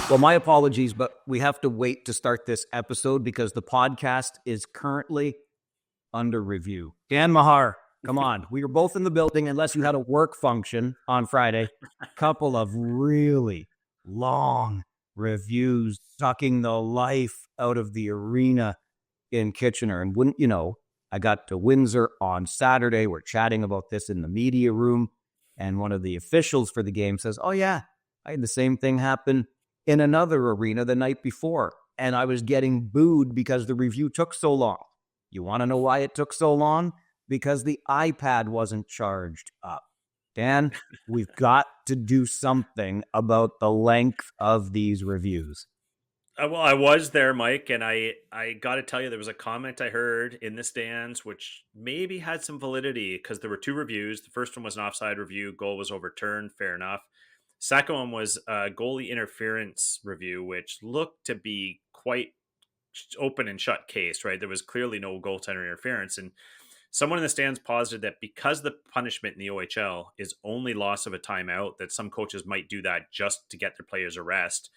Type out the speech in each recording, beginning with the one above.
Well, my apologies, but we have to wait to start this episode because the podcast is currently under review. Dan Mahar, come on. We were both in the building, unless you had a work function on Friday. Couple of really long reviews, sucking the life out of the arena in Kitchener. And wouldn't you know, I got to Windsor on Saturday. We're chatting about this in the media room. And one of the officials for the game says, "Oh, yeah, I had the same thing happen in another arena the night before. And I was getting booed because the review took so long." You want to know why it took so long? Because the iPad wasn't charged up. Dan, we've got to do something about the length of these reviews. Well, I was there, Mike, and I got to tell you, there was a comment I heard in the stands which maybe had some validity because there were two reviews. The first one was an offside review, goal was overturned, fair enough. Second one was a goalie interference review, which looked to be quite open and shut case, right? There was clearly no goaltender interference, and someone in the stands posited that because the punishment in the OHL is only loss of a timeout, that some coaches might do that just to get their players a rest.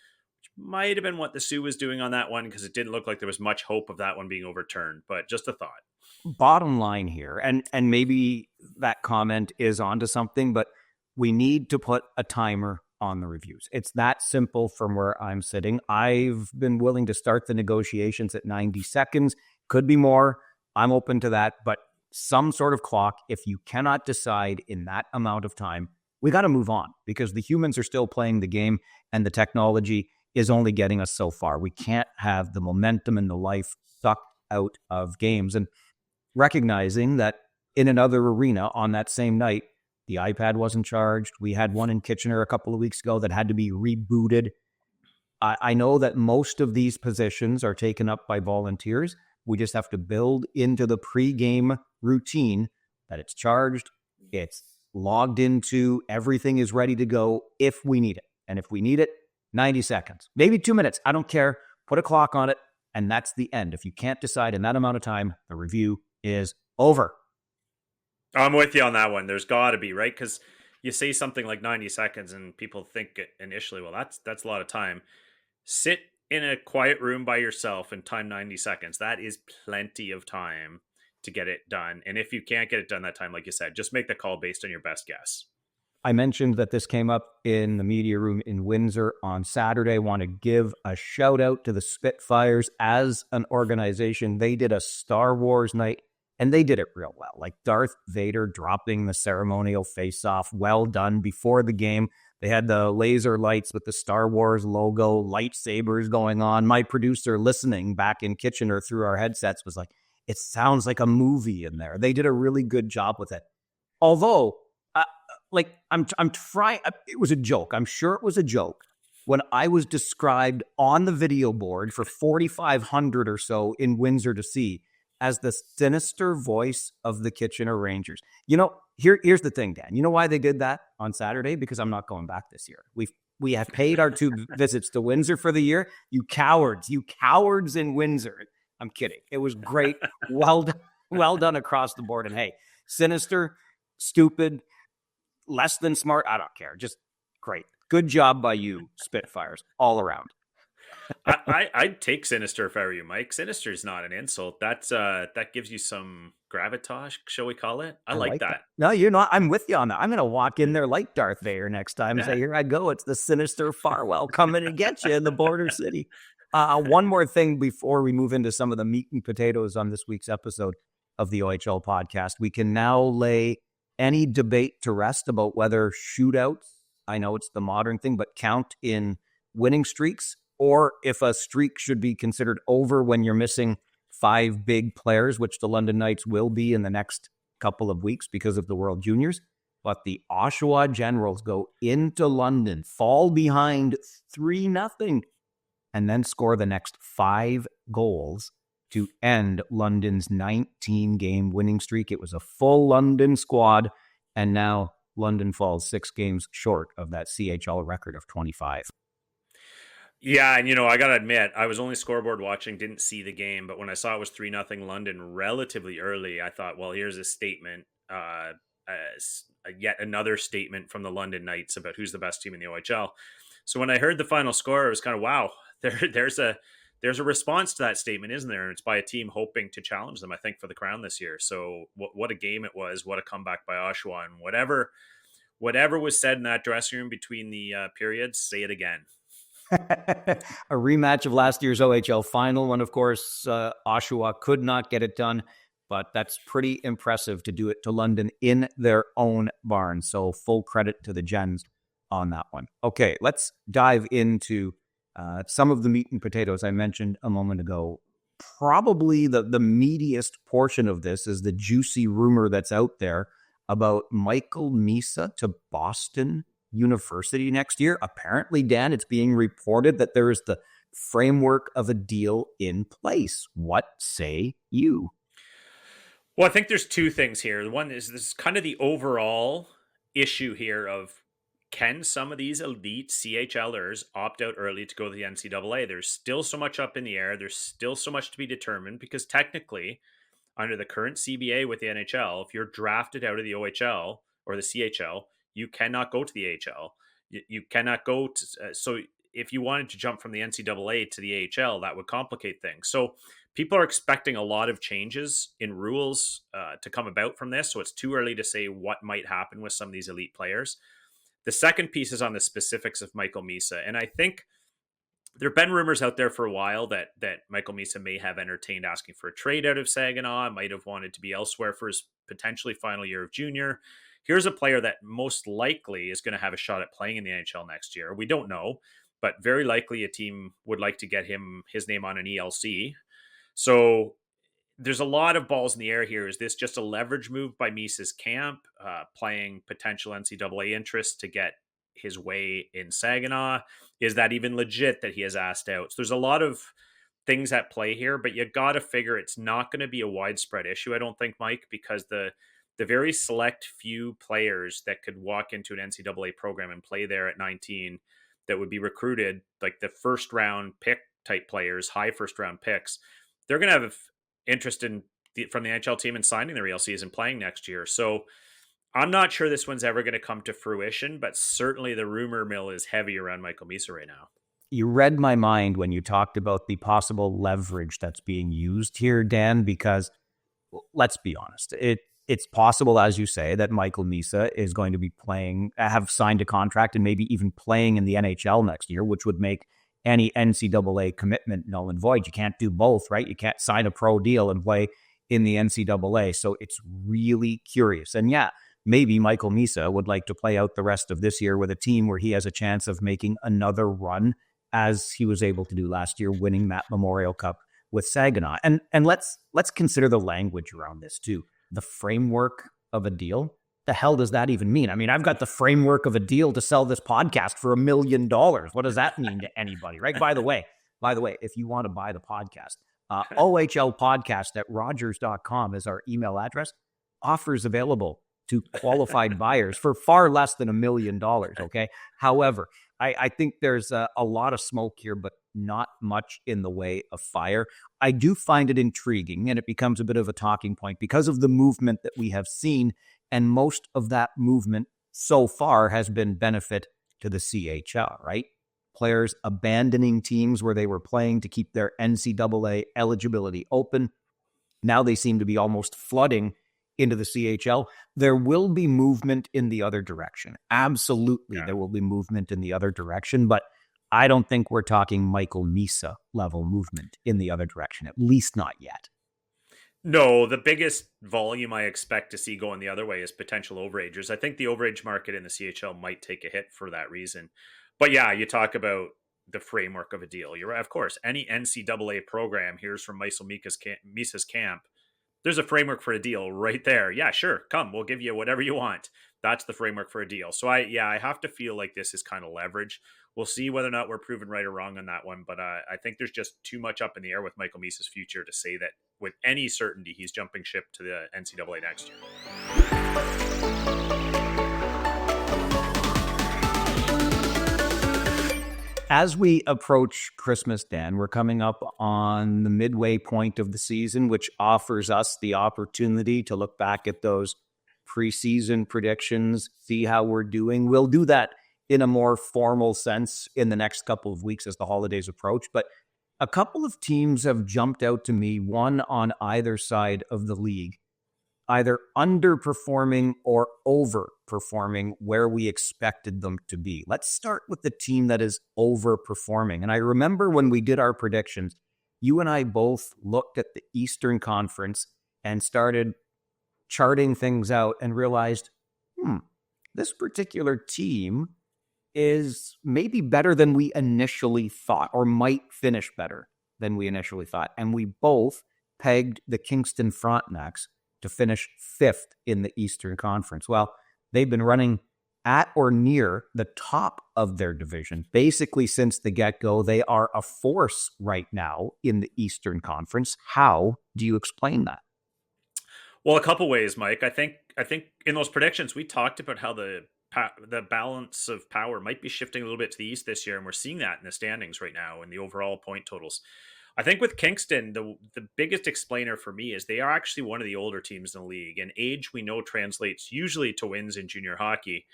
Might have been what the Sioux was doing on that one because it didn't look like there was much hope of that one being overturned, but just a thought. Bottom line here, and maybe that comment is onto something, but we need to put a timer on the reviews. It's that simple from where I'm sitting. I've been willing to start the negotiations at 90 seconds. Could be more. I'm open to that, but some sort of clock, if you cannot decide in that amount of time, we got to move on because the humans are still playing the game and the technology is only getting us so far. We can't have the momentum and the life sucked out of games. And recognizing that in another arena on that same night, the iPad wasn't charged. We had one in Kitchener a couple of weeks ago that had to be rebooted. I know that most of these positions are taken up by volunteers. We just have to build into the pregame routine that it's charged, it's logged into, everything is ready to go if we need it. And if we need it, 90 seconds, maybe 2 minutes. I don't care. Put a clock on it, and that's the end. If you can't decide in that amount of time, the review is over. I'm with you on that one. There's got to be, right? Because you say something like 90 seconds and people think initially, well, that's a lot of time. Sit in a quiet room by yourself and time 90 seconds. That is plenty of time to get it done. And if you can't get it done that time, like you said, just make the call based on your best guess. I mentioned that this came up in the media room in Windsor on Saturday. I want to give a shout out to the Spitfires as an organization. They did a Star Wars night and they did it real well. Like Darth Vader dropping the ceremonial face-off. Well done before the game. They had the laser lights with the Star Wars logo, lightsabers going on. My producer listening back in Kitchener through our headsets was like, it sounds like a movie in there. They did a really good job with it. Although, I'm trying, it was a joke. I'm sure it was a joke when I was described on the video board for 4,500 or so in Windsor to see as the sinister voice of the Kitchener Rangers. You know, here's the thing, Dan. You know why they did that on Saturday? Because I'm not going back this year. We have paid our 2 visits to Windsor for the year. You cowards in Windsor. I'm kidding. It was great. Well done across the board. And hey, sinister, stupid, less than smart, I don't care. Just great. Good job by you, Spitfires, all around. I'd take sinister if I were you, Mike. Sinister is not an insult. That gives you some gravitas, shall we call it? I like that. No, you're not. I'm with you on that. I'm going to walk in there like Darth Vader next time and say, here I go. It's the sinister Farwell coming to get you in the border city. One more thing before we move into some of the meat and potatoes on this week's episode of the OHL podcast. We can now lay any debate to rest about whether shootouts, I know it's the modern thing, but count in winning streaks, or if a streak should be considered over when you're missing 5 big players, which the London Knights will be in the next couple of weeks because of the World Juniors. But the Oshawa Generals go into London, fall behind 3-0, and then score the next 5 goals to end London's 19-game winning streak. It was a full London squad, and now London falls 6 games short of that CHL record of 25. Yeah, and I got to admit, I was only scoreboard watching, didn't see the game, but when I saw it was 3-0 London relatively early, I thought, well, here's a statement, yet another statement from the London Knights about who's the best team in the OHL. So when I heard the final score, it was kind of, wow, there's a response to that statement, isn't there? And it's by a team hoping to challenge them, I think, for the crown this year. So what a game it was! What a comeback by Oshawa! And whatever was said in that dressing room between the periods, say it again. A rematch of last year's OHL final, when, of course, Oshawa could not get it done. But that's pretty impressive to do it to London in their own barn. So full credit to the Gens on that one. Okay, let's dive into some of the meat and potatoes I mentioned a moment ago. Probably the meatiest portion of this is the juicy rumor that's out there about Michael Misa to Boston University next year. Apparently, Dan, it's being reported that there is the framework of a deal in place. What say you? Well, I think there's two things here. The one is this is kind of the overall issue here of, can some of these elite CHLers opt out early to go to the NCAA? There's still so much up in the air. There's still so much to be determined because technically, under the current CBA with the NHL, if you're drafted out of the OHL or the CHL, you cannot go to the AHL. You cannot go to. So if you wanted to jump from the NCAA to the AHL, that would complicate things. So people are expecting a lot of changes in rules to come about from this. So it's too early to say what might happen with some of these elite players. The second piece is on the specifics of Michael Misa. And I think there have been rumors out there for a while that Michael Misa may have entertained asking for a trade out of Saginaw, might have wanted to be elsewhere for his potentially final year of junior. Here's a player that most likely is going to have a shot at playing in the NHL next year. We don't know, but very likely a team would like to get his name on an ELC. So there's a lot of balls in the air here. Is this just a leverage move by Misa's camp, playing potential NCAA interest to get his way in Saginaw? Is that even legit that he has asked out? So there's a lot of things at play here, but you got to figure it's not going to be a widespread issue, I don't think, Mike, because the very select few players that could walk into an NCAA program and play there at 19 that would be recruited, like the first round pick type players, high first round picks, they're going to have interest from the NHL team in signing their real season, playing next year. So I'm not sure this one's ever going to come to fruition, but certainly the rumor mill is heavy around Michael Misa right now. You read my mind when you talked about the possible leverage that's being used here, Dan, because let's be honest, it's possible, as you say, that Michael Misa is going to be have signed a contract and maybe even playing in the NHL next year, which would make any NCAA commitment null and void. You can't do both, right? You can't sign a pro deal and play in the NCAA. So it's really curious. And yeah, maybe Michael Misa would like to play out the rest of this year with a team where he has a chance of making another run, as he was able to do last year, winning that Memorial Cup with Saginaw. And let's consider the language around this too. The framework of a deal. The hell does that even mean? I mean, I've got the framework of a deal to sell this podcast for $1 million. What does that mean to anybody, right? By the way, if you want to buy the podcast, ohlpodcast@rogers.com is our email address. Offers available to qualified buyers for far less than $1 million, okay? However, I think there's a lot of smoke here, but not much in the way of fire. I do find it intriguing, and it becomes a bit of a talking point because of the movement that we have seen, and most of that movement so far has been benefit to the CHL, right? Players abandoning teams where they were playing to keep their NCAA eligibility open. Now they seem to be almost flooding into the CHL. There will be movement in the other direction. Absolutely, There will be movement in the other direction, but I don't think we're talking Michael Misa level movement in the other direction, at least not yet. No, the biggest volume I expect to see going the other way is potential overagers. I think the overage market in the CHL might take a hit for that reason. But yeah, you talk about the framework of a deal. You're right. Of course, any NCAA program hears from Misa's camp, there's a framework for a deal right there. Yeah, sure. Come, we'll give you whatever you want. That's the framework for a deal. So I have to feel like this is kind of leverage. We'll see whether or not we're proven right or wrong on that one. But I think there's just too much up in the air with Michael Misa's future to say that with any certainty he's jumping ship to the NCAA next year. As we approach Christmas, Dan, we're coming up on the midway point of the season, which offers us the opportunity to look back at those preseason predictions, see how we're doing. We'll do that in a more formal sense in the next couple of weeks as the holidays approach. But a couple of teams have jumped out to me, one on either side of the league, either underperforming or overperforming where we expected them to be. Let's start with the team that is overperforming. And I remember when we did our predictions, you and I both looked at the Eastern Conference and started charting things out and realized, this particular team is maybe better than we initially thought, or might finish better than we initially thought. And we both pegged the Kingston Frontenacs to finish 5th in the Eastern Conference. Well, they've been running at or near the top of their division. Basically, since the get-go, they are a force right now in the Eastern Conference. How do you explain that? Well, a couple ways, Mike. I think in those predictions we talked about how the balance of power might be shifting a little bit to the east this year, and we're seeing that in the standings right now and the overall point totals. I think with Kingston, the biggest explainer for me is they are actually one of the older teams in the league, and age we know translates usually to wins in junior hockey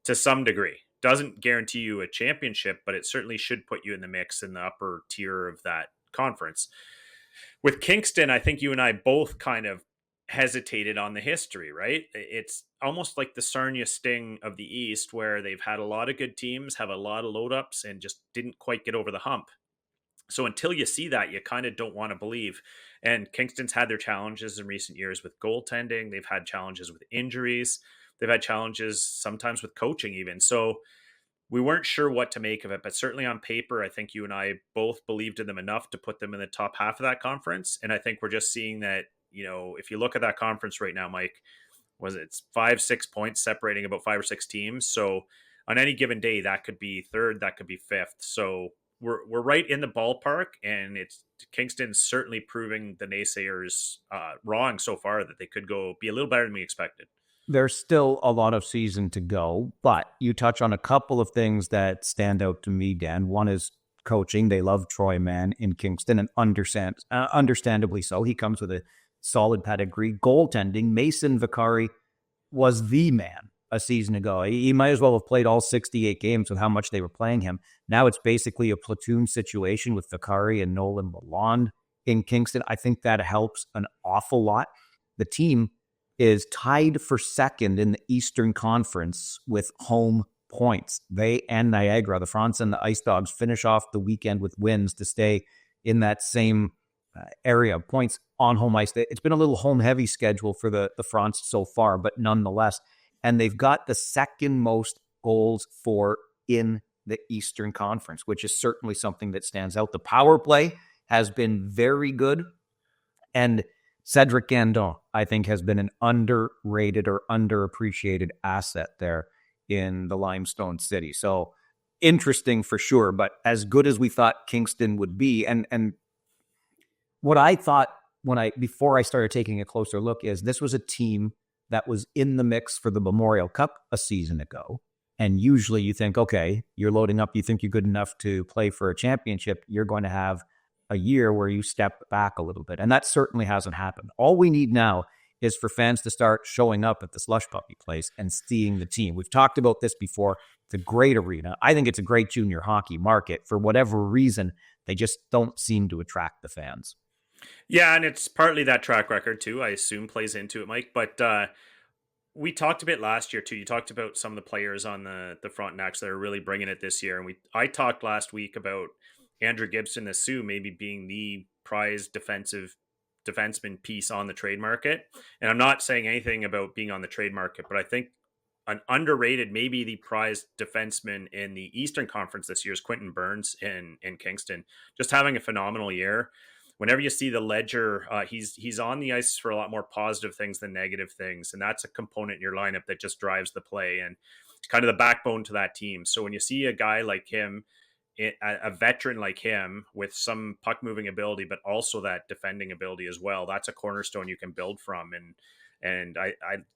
to some degree. Doesn't guarantee you a championship, but it certainly should put you in the mix in the upper tier of that conference. With Kingston, I think you and I both kind of hesitated on the history, right? It's almost like the Sarnia Sting of the East, where they've had a lot of good teams, have a lot of load ups, and just didn't quite get over the hump. So until you see that, you kind of don't want to believe. And Kingston's had their challenges in recent years with goaltending. They've had challenges with injuries. They've had challenges sometimes with coaching even. So we weren't sure what to make of it, but certainly on paper, I think you and I both believed in them enough to put them in the top half of that conference. And I think we're just seeing that, if you look at that conference right now, Mike, it's 5-6 points separating about 5 or 6 teams. So on any given day, that could be third, that could be fifth. So we're right in the ballpark, and it's Kingston's certainly proving the naysayers wrong so far, that they could go be a little better than we expected. There's still a lot of season to go, but you touch on a couple of things that stand out to me, Dan. One is coaching. They love Troy Mann in Kingston, and understandably so. He comes with a solid pedigree. Goaltending, Mason Vicari was the man a season ago. He might as well have played all 68 games with how much they were playing him. Now it's basically a platoon situation with Vicari and Nolan Lalonde in Kingston. I think that helps an awful lot. The team is tied for second in the Eastern Conference with home points. They and Niagara, the Fronts and the Ice Dogs, finish off the weekend with wins to stay in that same area of points on home ice. It's been a little home-heavy schedule for the Fronts so far, but nonetheless. And they've got the second most goals for in the Eastern Conference, which is certainly something that stands out. The power play has been very good. And Cedric Gandon, I think, has been an underrated or underappreciated asset there in the Limestone City. So interesting for sure, but as good as we thought Kingston would be. And what I thought before I started taking a closer look is this was a team that was in the mix for the Memorial Cup a season ago. And usually you think, okay, you're loading up, you think you're good enough to play for a championship, you're going to have a year where you step back a little bit. And that certainly hasn't happened. All we need now is for fans to start showing up at the Slush Puppy place and seeing the team. We've talked about this before. It's a great arena. I think it's a great junior hockey market. For whatever reason, they just don't seem to attract the fans. Yeah, and it's partly that track record too, I assume, plays into it, Mike. But we talked a bit last year too. You talked about some of the players on the Frontenacs that are really bringing it this year. And I talked last week about Andrew Gibson, the Sioux, maybe being the prized defenseman piece on the trade market. And I'm not saying anything about being on the trade market, but I think an underrated, maybe the prized defenseman in the Eastern Conference this year is Quentin Burns in Kingston, just having a phenomenal year. Whenever you see the ledger, he's on the ice for a lot more positive things than negative things. And that's a component in your lineup that just drives the play and it's kind of the backbone to that team. So when you see a guy like him, a veteran like him with some puck moving ability, but also that defending ability as well, that's a cornerstone you can build from. And I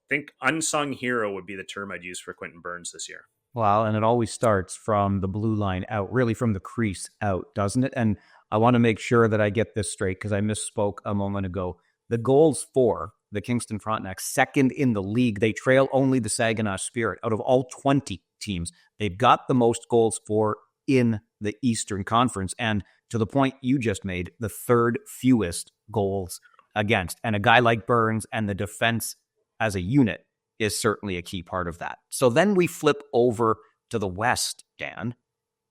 think unsung hero would be the term I'd use for Quentin Burns this year. Well, and it always starts from the blue line out, really from the crease out, doesn't it? And I want to make sure that I get this straight because I misspoke a moment ago. The goals for the Kingston Frontenacs, second in the league. They trail only the Saginaw Spirit. Out of all 20 teams. They've got the most goals for in the Eastern Conference. And to the point you just made, the third fewest goals against. And a guy like Burns and the defense as a unit is certainly a key part of that. So then we flip over to the West, Dan,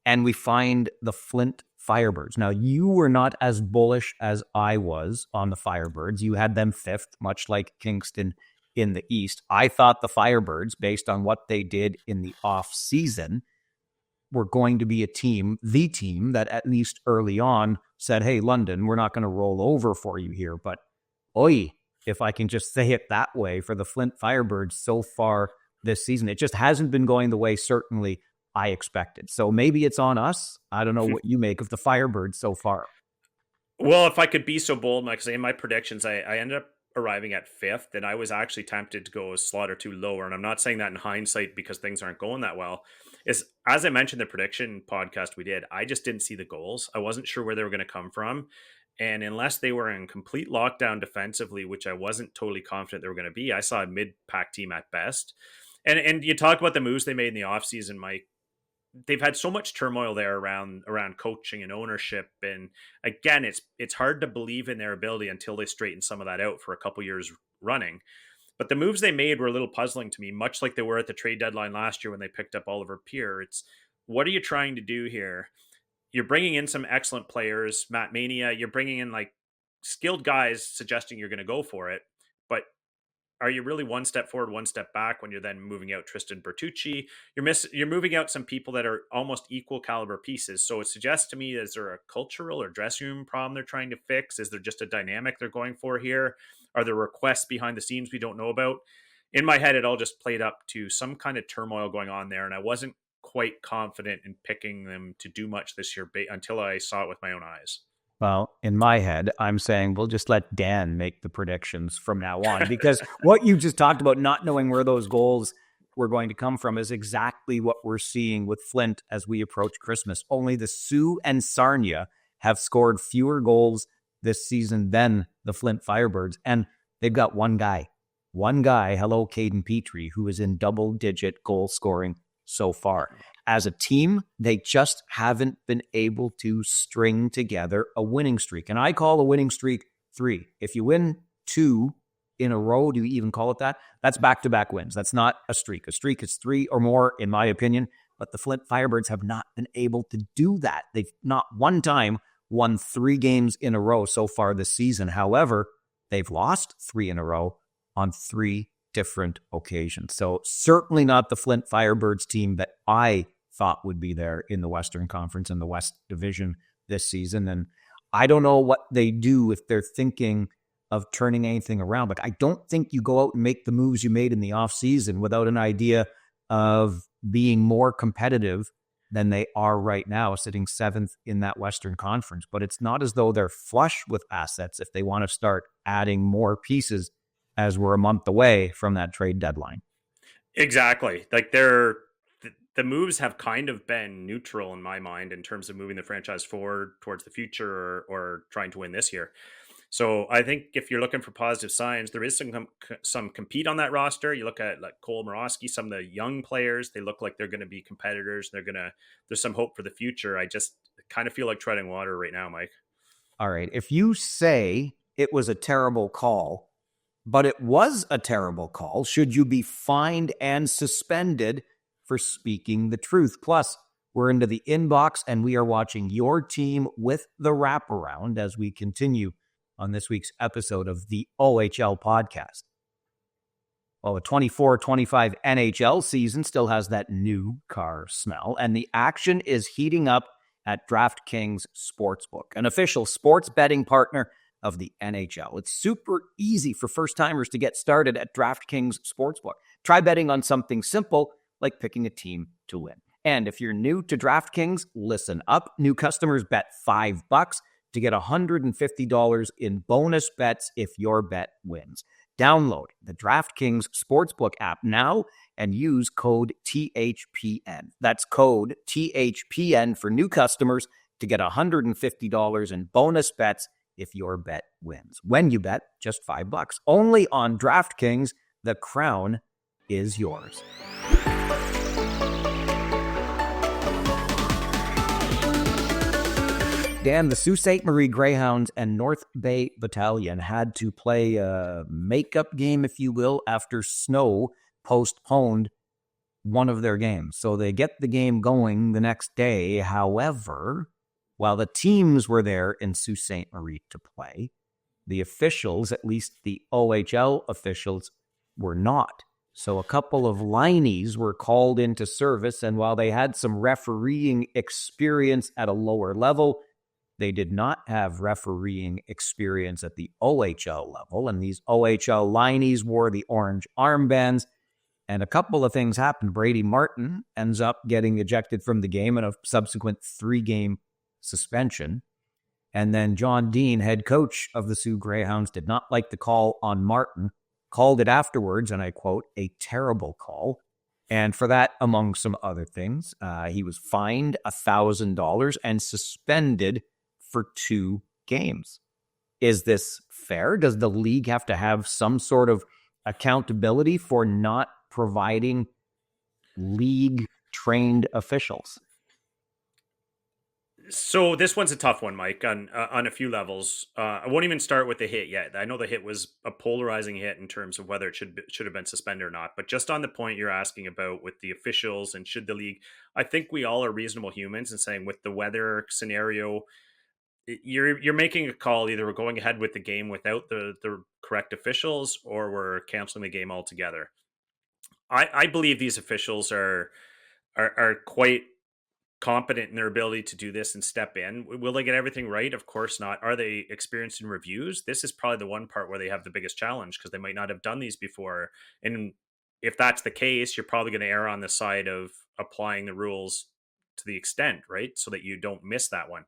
and we find the Flint Firebirds. Now, you were not as bullish as I was on the Firebirds. You had them fifth, much like Kingston in the East. I thought the Firebirds, based on what they did in the offseason, were going to be the team that at least early on said, hey, London, we're not going to roll over for you here. But, oi, if I can just say it that way, for the Flint Firebirds so far this season, it just hasn't been going the way certainly I expected. So maybe it's on us. I don't know what you make of the Firebirds so far. Well, if I could be so bold, Mike, in my predictions, I ended up arriving at fifth, and I was actually tempted to go a slot or two lower. And I'm not saying that in hindsight because things aren't going that well. Is, as I mentioned, the prediction podcast we did, I just didn't see the goals. I wasn't sure where they were going to come from. And unless they were in complete lockdown defensively, which I wasn't totally confident they were going to be, I saw a mid-pack team at best. And you talk about the moves they made in the offseason, Mike. They've had so much turmoil there around coaching and ownership. And again, it's hard to believe in their ability until they straighten some of that out for a couple years running. But the moves they made were a little puzzling to me, much like they were at the trade deadline last year when they picked up Oliver Peer. It's, what are you trying to do here? You're bringing in some excellent players, Matt Mania. You're bringing in like skilled guys suggesting you're going to go for it. But are you really one step forward, one step back when you're then moving out Tristan Bertucci? You're moving out some people that are almost equal caliber pieces. So it suggests to me, is there a cultural or dressing room problem they're trying to fix? Is there just a dynamic they're going for here? Are there requests behind the scenes we don't know about? In my head, it all just played up to some kind of turmoil going on there. And I wasn't quite confident in picking them to do much this year until I saw it with my own eyes. Well, in my head, I'm saying we'll just let Dan make the predictions from now on, because what you just talked about, not knowing where those goals were going to come from, is exactly what we're seeing with Flint as we approach Christmas. Only the Sioux and Sarnia have scored fewer goals this season than the Flint Firebirds. And they've got one guy, hello, Caden Petrie, who is in double-digit goal scoring so far. As a team, they just haven't been able to string together a winning streak. And I call a winning streak 3. If you win 2 in a row, do you even call it that? That's back-to-back wins. That's not a streak. A streak is 3 or more, in my opinion. But the Flint Firebirds have not been able to do that. They've not one time won 3 games in a row so far this season. However, they've lost 3 in a row on 3 different occasions. So certainly not the Flint Firebirds team that I thought would be there in the Western Conference and the West Division this season. And I don't know what they do if they're thinking of turning anything around. But I don't think you go out and make the moves you made in the offseason without an idea of being more competitive than they are right now, sitting 7th in that Western Conference. But it's not as though they're flush with assets if they want to start adding more pieces as we're a month away from that trade deadline. Exactly. Like the moves have kind of been neutral in my mind in terms of moving the franchise forward towards the future or trying to win this year. So I think if you're looking for positive signs, there is some compete on that roster. You look at like Cole Morosky, some of the young players, they look like they're going to be competitors. There's some hope for the future. I just kind of feel like treading water right now, Mike. All right. If you say it was a terrible call, but it was a terrible call, should you be fined and suspended for speaking the truth? Plus, we're into the inbox and we are watching your team with the Wraparound as we continue on this week's episode of the OHL podcast. Well, the 24-25 NHL season still has that new car smell, and the action is heating up at DraftKings Sportsbook, an official sports betting partner of the NHL. It's super easy for first-timers to get started at DraftKings Sportsbook. Try betting on something simple like picking a team to win. And if you're new to DraftKings, listen up. New customers bet $5 to get $150 in bonus bets if your bet wins. Download the DraftKings Sportsbook app now and use code THPN. That's code THPN for new customers to get $150 in bonus bets if your bet wins. When you bet, just $5. Only on DraftKings, the crown is yours. Dan, the Sault Ste. Marie Greyhounds and North Bay Battalion had to play a makeup game, if you will, after snow postponed one of their games. So they get the game going the next day. However, while the teams were there in Sault Ste. Marie to play, the officials, at least the OHL officials, were not. So a couple of lineys were called into service, and while they had some refereeing experience at a lower level, they did not have refereeing experience at the OHL level, and these OHL lineys wore the orange armbands, and a couple of things happened. Brady Martin ends up getting ejected from the game in a subsequent 3-game suspension. And then John Dean, head coach of the Sioux Greyhounds, did not like the call on Martin, called it afterwards, and I quote, a terrible call. And for that, among some other things, he was fined $1,000 and suspended for 2 games. Is this fair? Does the league have to have some sort of accountability for not providing league-trained officials? So this one's a tough one, Mike, on a few levels. I won't even start with the hit yet. I know the hit was a polarizing hit in terms of whether it should have been suspended or not. But just on the point you're asking about with the officials and should the league, I think we all are reasonable humans and saying with the weather scenario, you're making a call. Either we're going ahead with the game without the correct officials, or we're canceling the game altogether. I believe these officials are quite competent in their ability to do this and step in. Will they get everything right? Of course not. Are they experienced in reviews? This is probably the one part where they have the biggest challenge because they might not have done these before. And if that's the case, you're probably going to err on the side of applying the rules to the extent, right? So that you don't miss that one.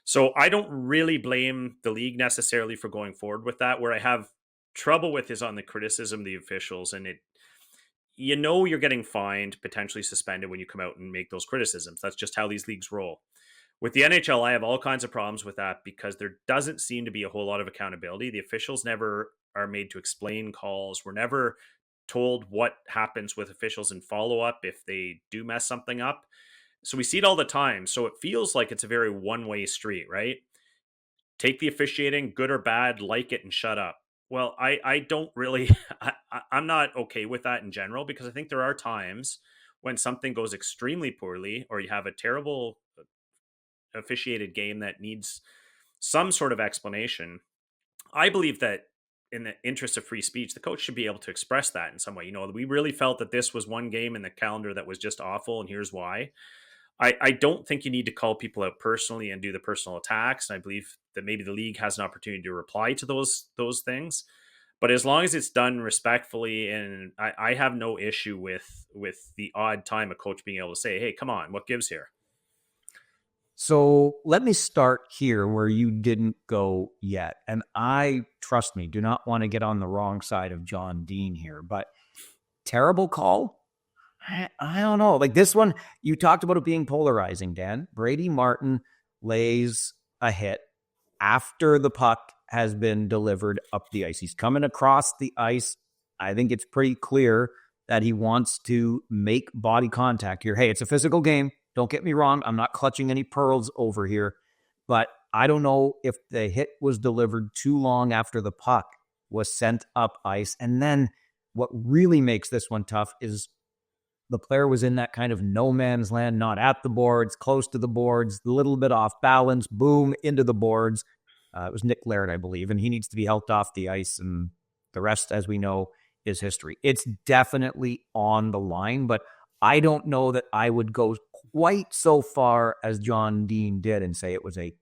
So I don't really blame the league necessarily for going forward with that. Where I have trouble with is on the criticism of the officials, and you're getting fined, potentially suspended when you come out and make those criticisms. That's just how these leagues roll. With the NHL, I have all kinds of problems with that because there doesn't seem to be a whole lot of accountability. The officials never are made to explain calls. We're never told what happens with officials in follow up if they do mess something up. So we see it all the time. So it feels like it's a very one-way street, right? Take the officiating, good or bad, like it and shut up. Well, I don't really, I'm not okay with that in general because I think there are times when something goes extremely poorly or you have a terrible officiated game that needs some sort of explanation. I believe that in the interest of free speech, the coach should be able to express that in some way. We really felt that this was one game in the calendar that was just awful, and here's why. I don't think you need to call people out personally and do the personal attacks. And I believe that maybe the league has an opportunity to reply to those things. But as long as it's done respectfully, and I have no issue with the odd time a coach being able to say, hey, come on, what gives here? So let me start here where you didn't go yet. And I, trust me, do not want to get on the wrong side of John Dean here, but terrible call? I don't know. Like this one, you talked about it being polarizing, Dan. Brady Martin lays a hit after the puck has been delivered up the ice. He's coming across the ice. I think it's pretty clear that he wants to make body contact here. Hey, it's a physical game. Don't get me wrong. I'm not clutching any pearls over here, but I don't know if the hit was delivered too long after the puck was sent up ice. And then what really makes this one tough is the player was in that kind of no man's land, not at the boards, close to the boards, a little bit off balance, boom, into the boards. It was Nick Laird, I believe, and he needs to be helped off the ice. And the rest, as we know, is history. It's definitely on the line, but I don't know that I would go quite so far as John Dean did and say it was a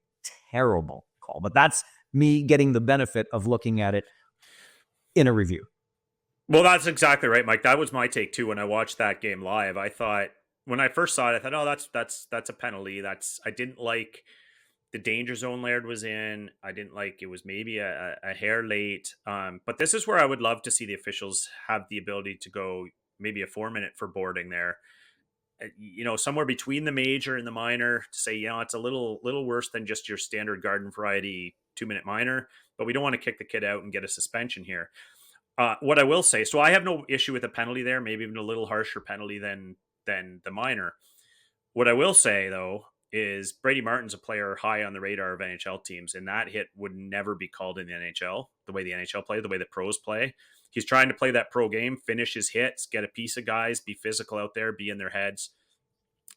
terrible call. But that's me getting the benefit of looking at it in a review. Well, that's exactly right, Mike. That was my take too when I watched that game live. I thought when I first saw it, I thought, oh, that's a penalty. I didn't like the danger zone Laird was in. I didn't like it was maybe a hair late. But this is where I would love to see the officials have the ability to go maybe a 4-minute for boarding there. Somewhere between the major and the minor to say, it's a little worse than just your standard garden variety 2-minute minor, but we don't want to kick the kid out and get a suspension here. What I will say, so I have no issue with a penalty there, maybe even a little harsher penalty than the minor. What I will say, though, is Brady Martin's a player high on the radar of NHL teams, and that hit would never be called in the NHL the way the NHL play, the way the pros play. He's trying to play that pro game, finish his hits, get a piece of guys, be physical out there, be in their heads.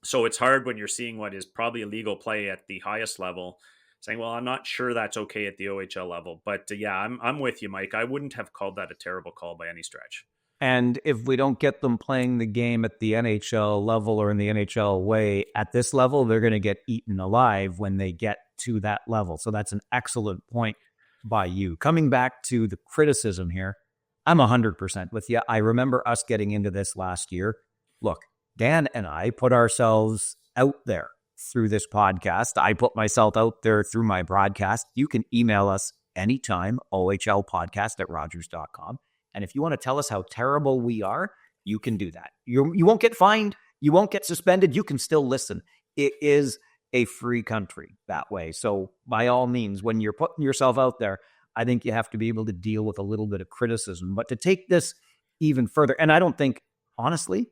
So it's hard when you're seeing what is probably illegal play at the highest level, saying, "Well, I'm not sure that's okay at the OHL level." But yeah, I'm with you, Mike. I wouldn't have called that a terrible call by any stretch. And if we don't get them playing the game at the NHL level or in the NHL way at this level, they're going to get eaten alive when they get to that level. So that's an excellent point by you. Coming back to the criticism here, I'm 100% with you. I remember us getting into this last year. Look, Dan and I put ourselves out there through this podcast. I put myself out there through my broadcast. You can email us anytime, ohlpodcast@rogers.com. And if you want to tell us how terrible we are, you can do that. You won't get fined. You won't get suspended. You can still listen. It is a free country that way. So by all means, when you're putting yourself out there, I think you have to be able to deal with a little bit of criticism. But to take this even further, and I don't think, honestly,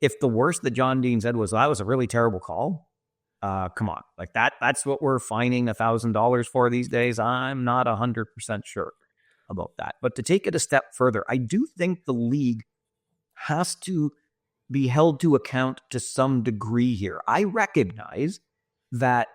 if the worst that John Dean said was, that was a really terrible call, come on. Like that's what we're fining $1,000 for these days. I'm not 100% sure about that. But to take it a step further, I do think the league has to be held to account to some degree here. I recognize that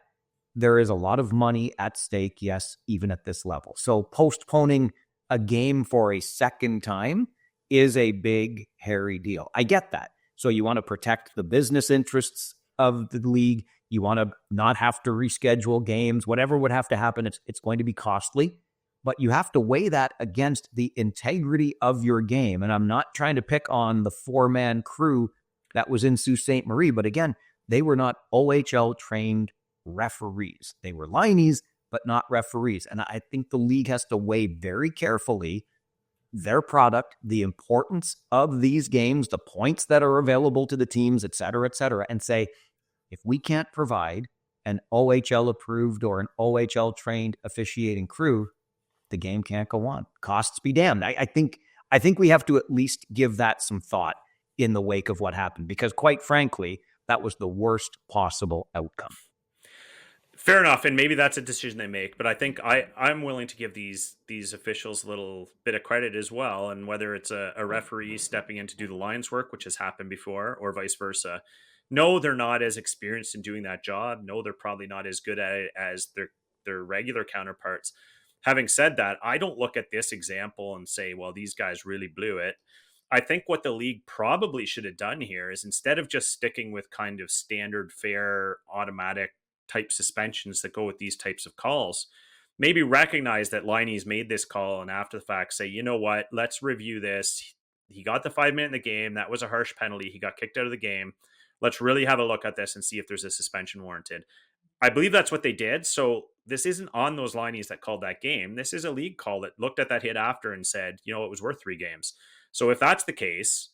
there is a lot of money at stake, yes, even at this level. So postponing a game for a second time is a big, hairy deal. I get that. So you want to protect the business interests of the league. You want to not have to reschedule games. Whatever would have to happen, it's going to be costly. But you have to weigh that against the integrity of your game. And I'm not trying to pick on the four-man crew that was in Sault Ste. Marie. But again, they were not OHL-trained referees. They were lineys, but not referees. And I think the league has to weigh very carefully their product, the importance of these games, the points that are available to the teams, et cetera, and say, if we can't provide an OHL-approved or an OHL-trained officiating crew, the game can't go on. Costs be damned. I think we have to at least give that some thought in the wake of what happened, because quite frankly, that was the worst possible outcome. Fair enough, and maybe that's a decision they make, but I think I'm willing to give these officials a little bit of credit as well, and whether it's a referee stepping in to do the lines work, which has happened before, or vice versa. No, they're not as experienced in doing that job. No, they're probably not as good at it as their regular counterparts. Having said that, I don't look at this example and say, well, these guys really blew it. I think what the league probably should have done here is, instead of just sticking with kind of standard, fair, automatic type suspensions that go with these types of calls, maybe recognize that Liney's made this call and after the fact say, you know what, let's review this. He got the 5 minute in the game. That was a harsh penalty. He got kicked out of the game. Let's really have a look at this and see if there's a suspension warranted. I believe that's what they did. So this isn't on those lineys that called that game. This is a league call that looked at that hit after and said, you know, it was worth 3 games. So if that's the case,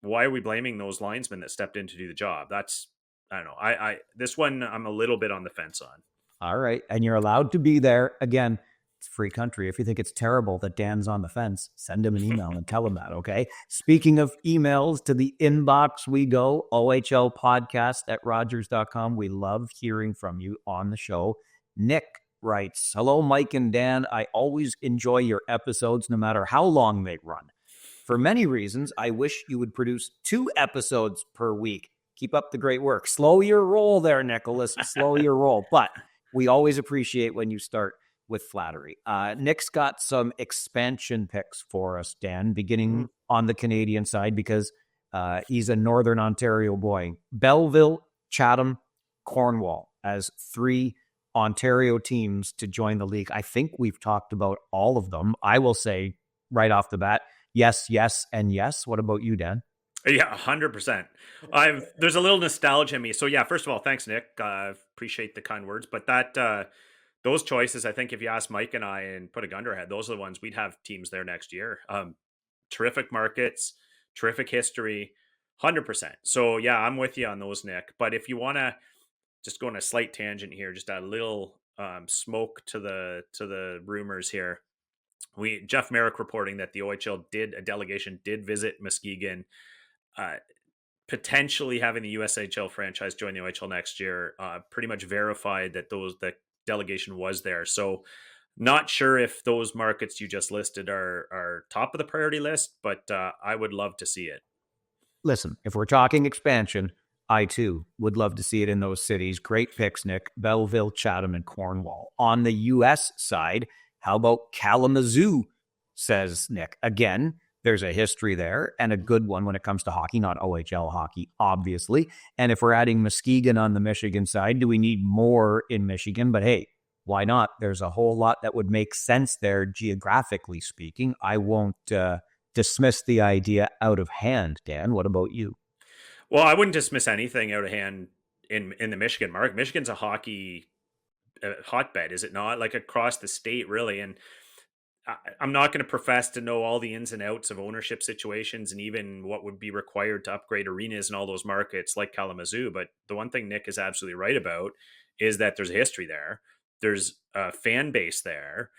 why are we blaming those linesmen that stepped in to do the job? That's, I don't know. I this one I'm a little bit on the fence on. All right. And you're allowed to be there. Again, it's a free country. If you think it's terrible that Dan's on the fence, send him an email and tell him that, okay? Speaking of emails, to the inbox we go, ohlpodcast@rogers.com. We love hearing from you on the show. Nick writes, hello, Mike and Dan. I always enjoy your episodes, no matter how long they run. For many reasons, I wish you would produce 2 episodes per week. Keep up the great work. Slow your roll there, Nicholas. Slow your roll. But we always appreciate when you start with flattery. Nick's got some expansion picks for us, Dan, beginning on the Canadian side, because he's a Northern Ontario boy. Belleville, Chatham, Cornwall as 3 Ontario teams to join the league. I think we've talked about all of them. I will say right off the bat, yes, yes, and yes. What about you, Dan? Yeah, 100%. There's a little nostalgia in me. So yeah, first of all, thanks, Nick. Appreciate the kind words. But that those choices, I think if you ask Mike and I and put a gun to our head, those are the ones we'd have teams there next year. Terrific markets, terrific history, 100%. So yeah, I'm with you on those, Nick. But if you want to just go on a slight tangent here, just a little smoke to the rumors here. Jeff Merrick reporting that the OHL delegation did visit Muskegon. potentially having the USHL franchise join the OHL next year pretty much verified that the delegation was there. So not sure if those markets you just listed are top of the priority list, but I would love to see it. Listen, if we're talking expansion, I too would love to see it in those cities. Great picks, Nick. Belleville, Chatham, and Cornwall. On the U.S. side, how about Kalamazoo, says Nick. Again, there's a history there and a good one when it comes to hockey, not OHL hockey, obviously. And if we're adding Muskegon on the Michigan side, do we need more in Michigan? But hey, why not? There's a whole lot that would make sense there, geographically speaking. I won't dismiss the idea out of hand. Dan, what about you? Well, I wouldn't dismiss anything out of hand in the Michigan market. Michigan's a hockey hotbed, is it not? Like across the state, really. And I'm not going to profess to know all the ins and outs of ownership situations and even what would be required to upgrade arenas in all those markets like Kalamazoo. But the one thing Nick is absolutely right about is that there's a history there. There's a fan base there.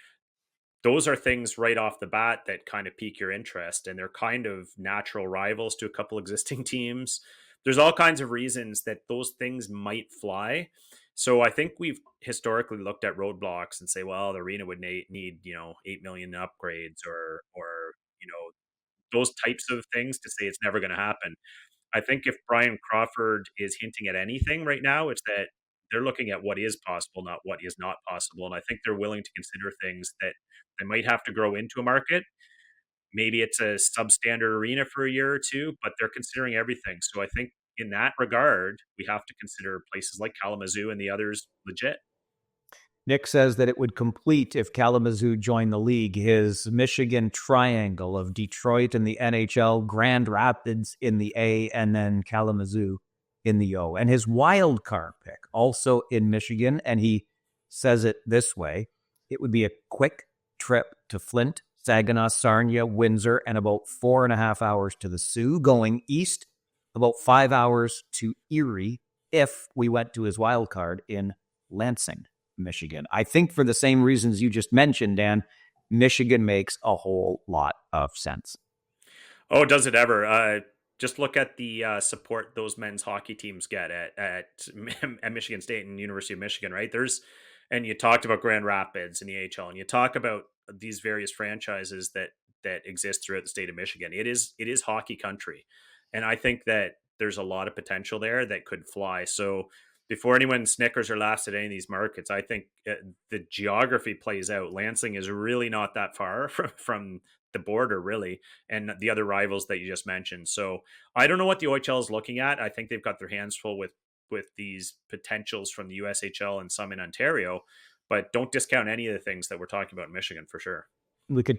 Those are things right off the bat that kind of pique your interest, and they're kind of natural rivals to a couple existing teams. There's all kinds of reasons that those things might fly. So I think we've historically looked at roadblocks and say, well, the arena would need 8 million upgrades or those types of things to say it's never going to happen. I think if Brian Crawford is hinting at anything right now, it's that they're looking at what is possible, not what is not possible. And I think they're willing to consider things that they might have to grow into a market. Maybe it's a substandard arena for a year or two, but they're considering everything. So I think in that regard, we have to consider places like Kalamazoo and the others legit. Nick says that it would complete if Kalamazoo joined the league his Michigan triangle of Detroit in the NHL, Grand Rapids in the A, and then Kalamazoo in the O. And his wild card pick also in Michigan, and he says it this way: it would be a quick trip to Flint, Saginaw, Sarnia, Windsor, and about 4.5 hours to the Sioux. Going east, about 5 hours to Erie if we went to his wild card in Lansing, Michigan. I think for the same reasons you just mentioned, Dan, Michigan makes a whole lot of sense. Oh, does it ever? Just look at the support those men's hockey teams get at Michigan State and University of Michigan, right? And you talked about Grand Rapids and the AHL, and you talk about these various franchises that exist throughout the state of Michigan. It is hockey country, and I think that there's a lot of potential there that could fly. So before anyone snickers or laughs at any of these markets, I think the geography plays out. Lansing is really not that far from the border, really, and the other rivals that you just mentioned. So I don't know what the OHL is looking at. I think they've got their hands full with these potentials from the USHL and some in Ontario, but don't discount any of the things that we're talking about in Michigan for sure. We could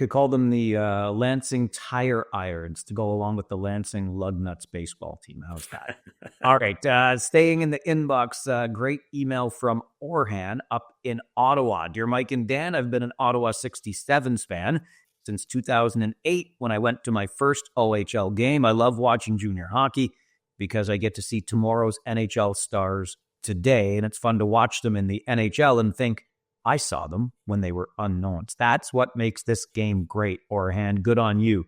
call them the Lansing Tire Irons to go along with the Lansing Lugnuts baseball team. How's that? All right. Staying in the inbox, great email from Orhan up in Ottawa. Dear Mike and Dan, I've been an Ottawa 67s fan since 2008 when I went to my first OHL game. I love watching junior hockey because I get to see tomorrow's NHL stars today, and it's fun to watch them in the NHL and think, I saw them when they were unknowns. That's what makes this game great, Orhan. Good on you.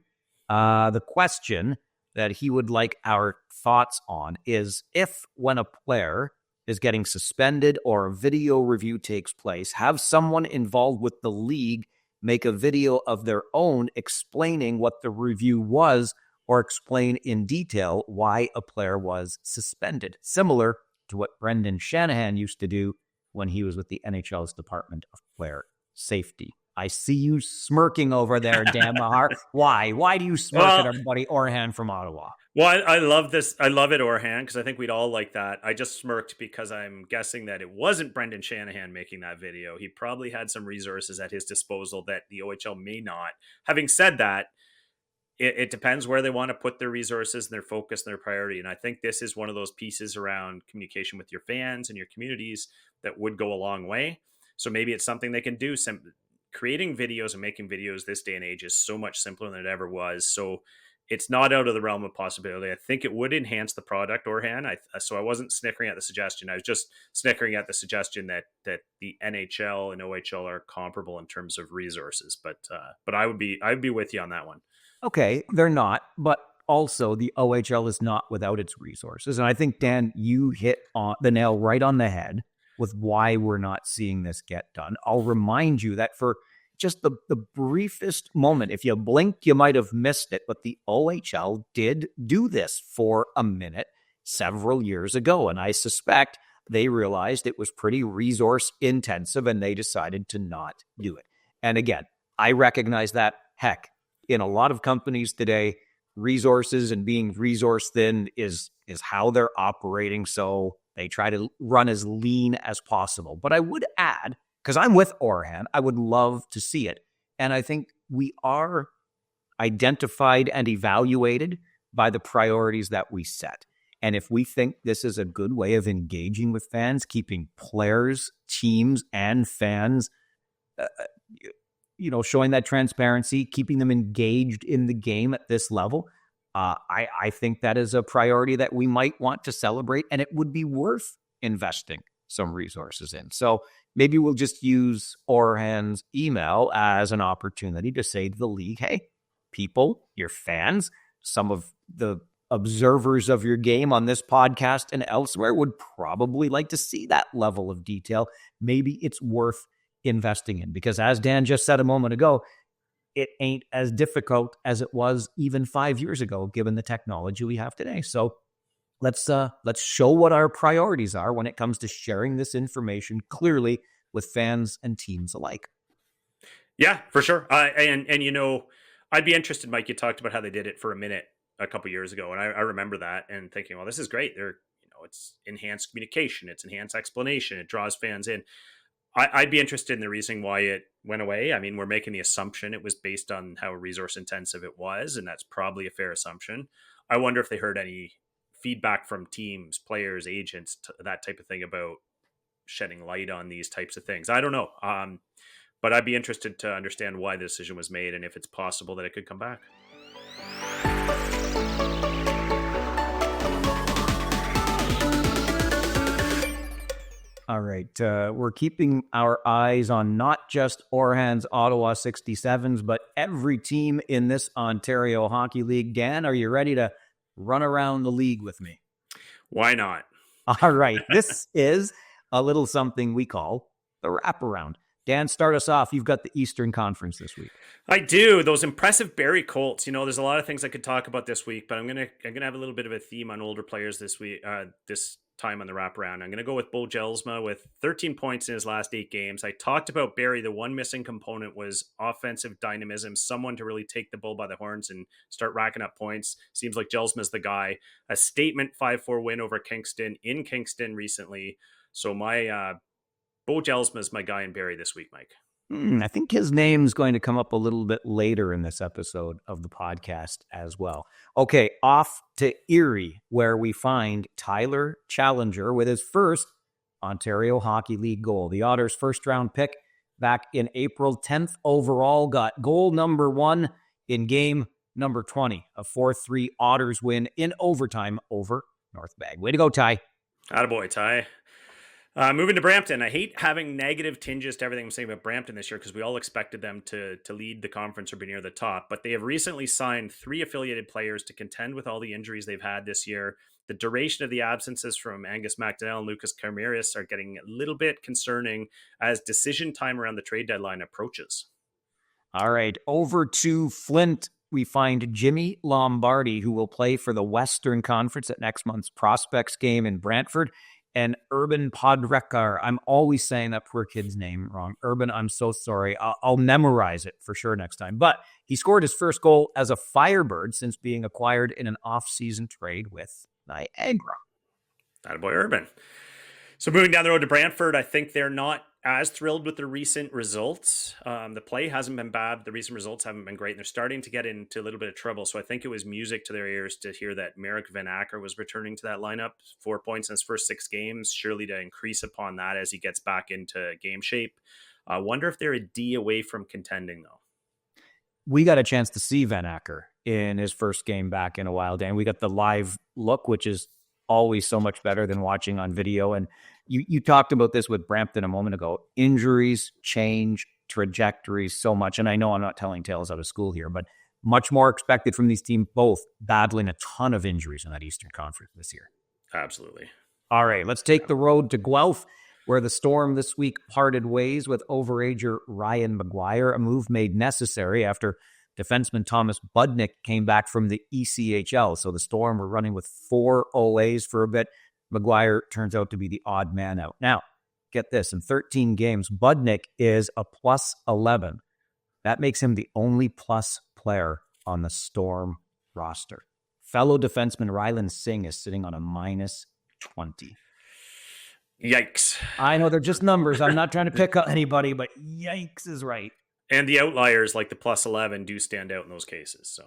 The question that he would like our thoughts on is if when a player is getting suspended or a video review takes place, have someone involved with the league make a video of their own explaining what the review was or explain in detail why a player was suspended, similar to what Brendan Shanahan used to do when he was with the NHL's Department of Player Safety. I see you smirking over there, Dan Mahar. Why? Why do you smirk at our buddy Orhan from Ottawa? Well, I love this. I love it, Orhan, because I think we'd all like that. I just smirked because I'm guessing that it wasn't Brendan Shanahan making that video. He probably had some resources at his disposal that the OHL may not. Having said that, it depends where they want to put their resources and their focus and their priority. And I think this is one of those pieces around communication with your fans and your communities that would go a long way. So maybe it's something they can do. Creating videos and making videos this day and age is so much simpler than it ever was. So it's not out of the realm of possibility. I think it would enhance the product, Orhan. So I wasn't snickering at the suggestion. I was just snickering at the suggestion that the NHL and OHL are comparable in terms of resources. But I'd be with you on that one. Okay, they're not, but also the OHL is not without its resources. And I think, Dan, you hit on the nail right on the head with why we're not seeing this get done. I'll remind you that for just the briefest moment, if you blink, you might have missed it, but the OHL did do this for a minute several years ago. And I suspect they realized it was pretty resource intensive and they decided to not do it. And again, I recognize that. Heck, in a lot of companies today, resources and being resource thin is how they're operating. So they try to run as lean as possible. But I would add, because I'm with Orhan, I would love to see it. And I think we are identified and evaluated by the priorities that we set. And if we think this is a good way of engaging with fans, keeping players, teams, and fans, showing that transparency, keeping them engaged in the game at this level, I think that is a priority that we might want to celebrate, and it would be worth investing some resources in. So maybe we'll just use Orhan's email as an opportunity to say to the league, hey, people, your fans, some of the observers of your game on this podcast and elsewhere would probably like to see that level of detail. Maybe it's worth investing in, because as Dan just said a moment ago, it ain't as difficult as it was even 5 years ago, given the technology we have today. So let's show what our priorities are when it comes to sharing this information clearly with fans and teams alike. Yeah, for sure. And I'd be interested, Mike. You talked about how they did it for a minute a couple years ago, and I remember that and thinking, well, this is great. It's enhanced communication, it's enhanced explanation, it draws fans in. I'd be interested in the reason why it went away. I mean, we're making the assumption it was based on how resource intensive it was, and that's probably a fair assumption. I wonder if they heard any feedback from teams, players, agents, that type of thing about shedding light on these types of things. I don't know. But I'd be interested to understand why the decision was made and if it's possible that it could come back. All right. We're keeping our eyes on not just Orhan's Ottawa 67s, but every team in this Ontario Hockey League. Dan, are you ready to run around the league with me? Why not? All right. This is a little something we call the Wraparound. Dan, start us off. You've got the Eastern Conference this week. I do. Those impressive Barrie Colts. There's a lot of things I could talk about this week, but I'm gonna have a little bit of a theme on older players this week. This time on the Wraparound, I'm gonna go with Bo Jelsma with 13 points in his last 8 games. I talked about Barrie. The one missing component was offensive dynamism, someone to really take the bull by the horns and start racking up points. Seems like Jelsma's the guy. A statement 5-4 win over Kingston in Kingston recently. So my Bo Jelsma is my guy in Barrie this week, Mike. I think his name's going to come up a little bit later in this episode of the podcast as well. Okay, off to Erie, where we find Tyler Challenger with his first Ontario Hockey League goal. The Otters' first-round pick back in April, 10th overall, got goal number 1 in game number 20, a 4-3 Otters win in overtime over North Bag. Way to go, Ty. Attaboy, Ty. Moving to Brampton. I hate having negative tinges to everything I'm saying about Brampton this year because we all expected them to lead the conference or be near the top, but they have recently signed 3 affiliated players to contend with all the injuries they've had this year. The duration of the absences from Angus McDonnell and Lucas Carmiris are getting a little bit concerning as decision time around the trade deadline approaches. All right, over to Flint. We find Jimmy Lombardi, who will play for the Western Conference at next month's Prospects game in Brantford. And Urban Podrekar. I'm always saying that poor kid's name wrong. Urban, I'm so sorry. I'll memorize it for sure next time. But he scored his first goal as a Firebird since being acquired in an off-season trade with Niagara. Attaboy, Urban. So moving down the road to Brantford, I think they're not as thrilled with the recent results. The play hasn't been bad. The recent results haven't been great. And they're starting to get into a little bit of trouble. So I think it was music to their ears to hear that Marek Van Acker was returning to that lineup. 4 points in his first 6 games, surely to increase upon that as he gets back into game shape. I wonder if they're a D away from contending, though. We got a chance to see Van Acker in his first game back in a while, Dan. We got the live look, which is always so much better than watching on video. And you talked about this with Brampton a moment ago. Injuries change trajectories so much. And I know I'm not telling tales out of school here, but much more expected from these teams, both battling a ton of injuries in that Eastern Conference this year. Absolutely. All right, let's take the road to Guelph, where the Storm this week parted ways with overager Ryan McGuire, a move made necessary after defenseman Thomas Budnick came back from the ECHL. So the Storm were running with 4 OAs for a bit. McGuire turns out to be the odd man out. Now, get this, in 13 games, Budnick is a plus 11. That makes him the only plus player on the Storm roster. Fellow defenseman Rylan Singh is sitting on a minus 20. Yikes. I know they're just numbers. I'm not trying to pick up anybody, but yikes is right. And the outliers like the plus 11 do stand out in those cases. So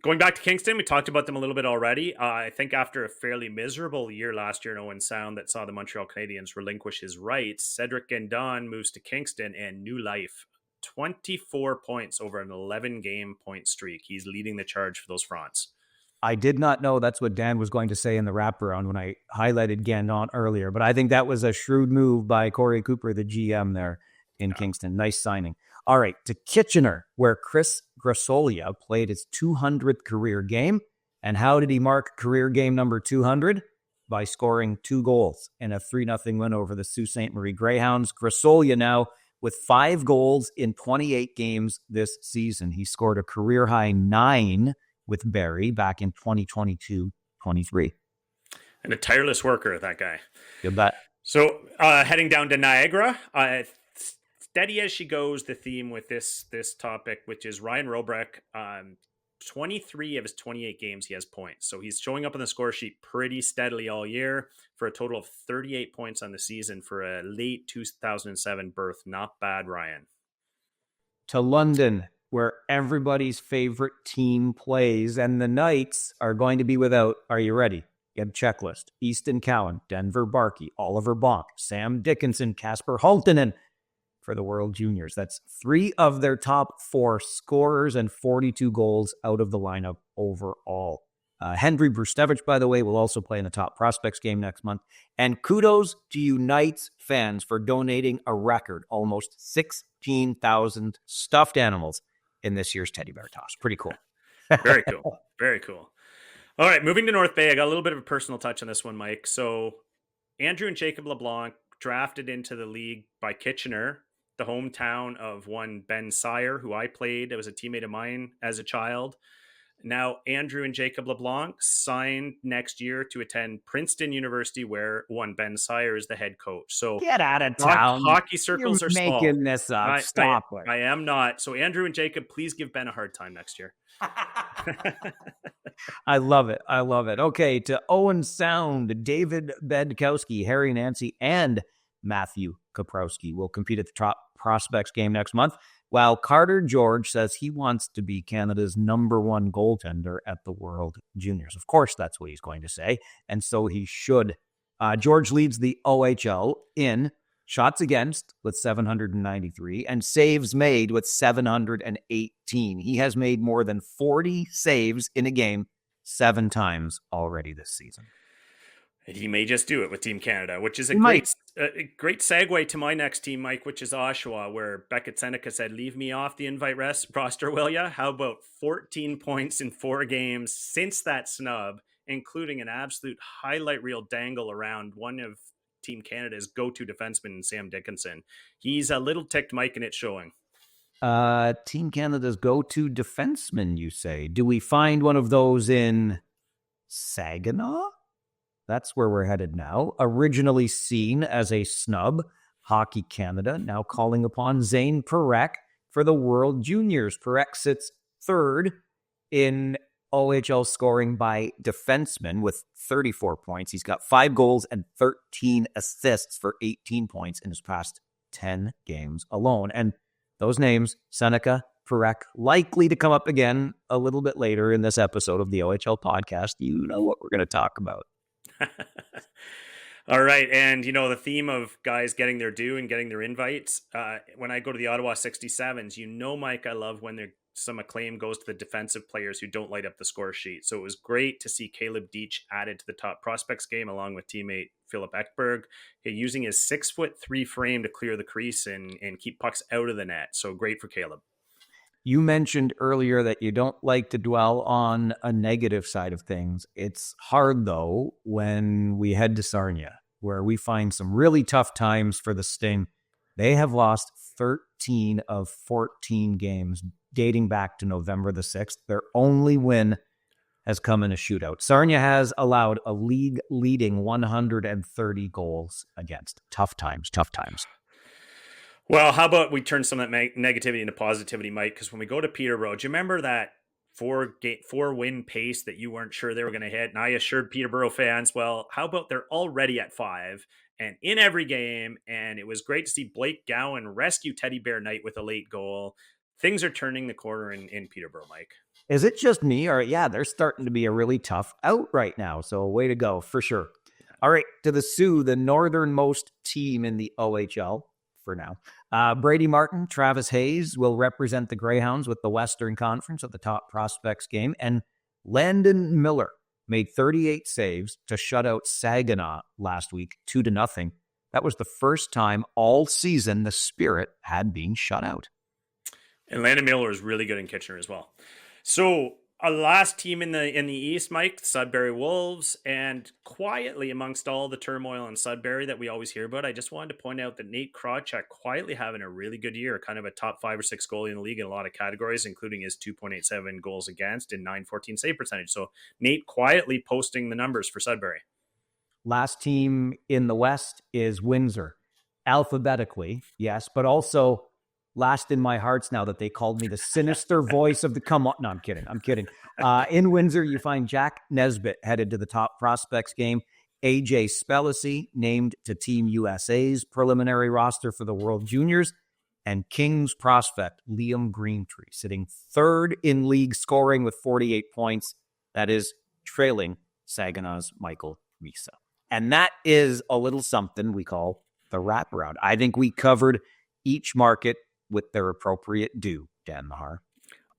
going back to Kingston, we talked about them a little bit already. I think after a fairly miserable year last year in Owen Sound that saw the Montreal Canadiens relinquish his rights, Cedric Guindon moves to Kingston and new life. 24 points over an 11-game point streak. He's leading the charge for those Fronts. I did not know that's what Dan was going to say in the wraparound when I highlighted Guindon earlier, but I think that was a shrewd move by Corey Cooper, the GM there in Kingston. Nice signing. All right, to Kitchener, where Chris Grasolia played his 200th career game. And how did he mark career game number 200? By scoring 2 goals in a 3-0 win over the Sault Ste. Marie Greyhounds. Grasolia now with 5 goals in 28 games this season. He scored a career-high 9 with Barrie back in 2022-23. And a tireless worker, that guy. You bet. So heading down to Niagara, steady as she goes, the theme with this topic, which is Ryan Robrek. 23 of his 28 games, he has points. So he's showing up on the score sheet pretty steadily all year for a total of 38 points on the season for a late 2007 birth. Not bad, Ryan. To London, where everybody's favorite team plays, and the Knights are going to be without, are you ready? Get a checklist. Easton Cowan, Denver Barkey, Oliver Bonk, Sam Dickinson, Casper Haltinen for the World Juniors. That's 3 of their top 4 scorers and 42 goals out of the lineup overall. Henry Brustevich, by the way, will also play in the top prospects game next month. And kudos to you Knights fans for donating a record, almost 16,000 stuffed animals in this year's teddy bear toss. Pretty cool. Very cool. Very cool. All right, moving to North Bay. I got a little bit of a personal touch on this one, Mike. So Andrew and Jacob LeBlanc drafted into the league by Kitchener, the hometown of one Ben Sire, who I played. It was a teammate of mine as a child. Now, Andrew and Jacob LeBlanc signed next year to attend Princeton University, where one Ben Sire is the head coach. So get out of town. Hockey circles You're are small. making this up. Stop it. I am not. So Andrew and Jacob, please give Ben a hard time next year. I love it. I love it. Okay, to Owen Sound, David Bedkowski, Harry Nancy, and Matthew Kaprowski will compete at the top prospects game next month, while Carter George says he wants to be Canada's #1 goaltender at the World Juniors. Of course, that's what he's going to say, and so he should. George leads the OHL in shots against with 793 and saves made with 718. He has made more than 40 saves in a game 7 times already this season. And he may just do it with Team Canada, which is a great segue to my next team, Mike, which is Oshawa, where Beckett Seneca said, leave me off the invite roster, will ya? How about 14 points in 4 games since that snub, including an absolute highlight reel dangle around one of Team Canada's go-to defenseman, Sam Dickinson. He's a little ticked, Mike, and it's showing. Team Canada's go-to defenseman, you say? Do we find one of those in Saginaw? That's where we're headed now. Originally seen as a snub, Hockey Canada now calling upon Zane Parekh for the World Juniors. Parekh sits 3rd in OHL scoring by defensemen with 34 points. He's got 5 goals and 13 assists for 18 points in his past 10 games alone. And those names, Seneca, Parekh, likely to come up again a little bit later in this episode of the OHL podcast. You know what we're going to talk about. All right. And, the theme of guys getting their due and getting their invites. When I go to the Ottawa 67s, Mike, I love when some acclaim goes to the defensive players who don't light up the score sheet. So it was great to see Caleb Deitch added to the top prospects game along with teammate Philip Ekberg, using his 6'3" frame to clear the crease and keep pucks out of the net. So great for Caleb. You mentioned earlier that you don't like to dwell on a negative side of things. It's hard, though, when we head to Sarnia, where we find some really tough times for the Sting. They have lost 13 of 14 games dating back to November the 6th. Their only win has come in a shootout. Sarnia has allowed a league-leading 130 goals against. Tough times, tough times. Well, how about we turn some of that negativity into positivity, Mike? Because when we go to Peterborough, do you remember that four win pace that you weren't sure they were going to hit? And I assured Peterborough fans, well, how about they're already at 5 and in every game? And it was great to see Blake Gowan rescue Teddy Bear Knight with a late goal. Things are turning the corner in Peterborough, Mike. Is it just me? Or yeah, they're starting to be a really tough out right now. So way to go for sure. All right, to the Sioux, the northernmost team in the OHL for now. Brady Martin, Travis Hayes will represent the Greyhounds with the Western Conference at the top prospects game. And Landon Miller made 38 saves to shut out Saginaw last week, 2-0. That was the first time all season the Spirit had been shut out. And Landon Miller is really good in Kitchener as well. So our last team in the East, Mike, the Sudbury Wolves, and quietly amongst all the turmoil in Sudbury that we always hear about, I just wanted to point out that Nate Krawczyk quietly having a really good year, kind of a top 5 or 6 goalie in the league in a lot of categories, including his 2.87 goals against and 914 save percentage. So Nate quietly posting the numbers for Sudbury. Last team in the West is Windsor, alphabetically, yes, but also last in my hearts now that they called me the sinister voice of the come on. No, I'm kidding. In Windsor, you find Jack Nesbitt headed to the top prospects game. AJ Spellacy named to Team USA's preliminary roster for the World Juniors. And Kings prospect Liam Greentree sitting third in league scoring with 48 points. That is trailing Saginaw's Michael Misa. And that is a little something we call the wraparound. I think we covered each market with their appropriate due, Dan Mahar.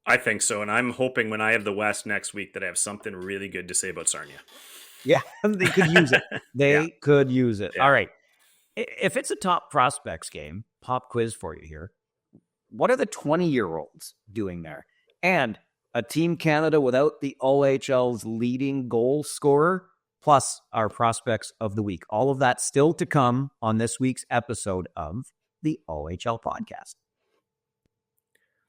I think so. And I'm hoping when I have the West next week that I have something really good to say about Sarnia. Yeah, they could use it. They could use it. Yeah. All right. If it's a top prospects game, pop quiz for you here. What are the 20-year-olds doing there? And a Team Canada without the OHL's leading goal scorer, plus our prospects of the week. All of that still to come on this week's episode of the OHL podcast.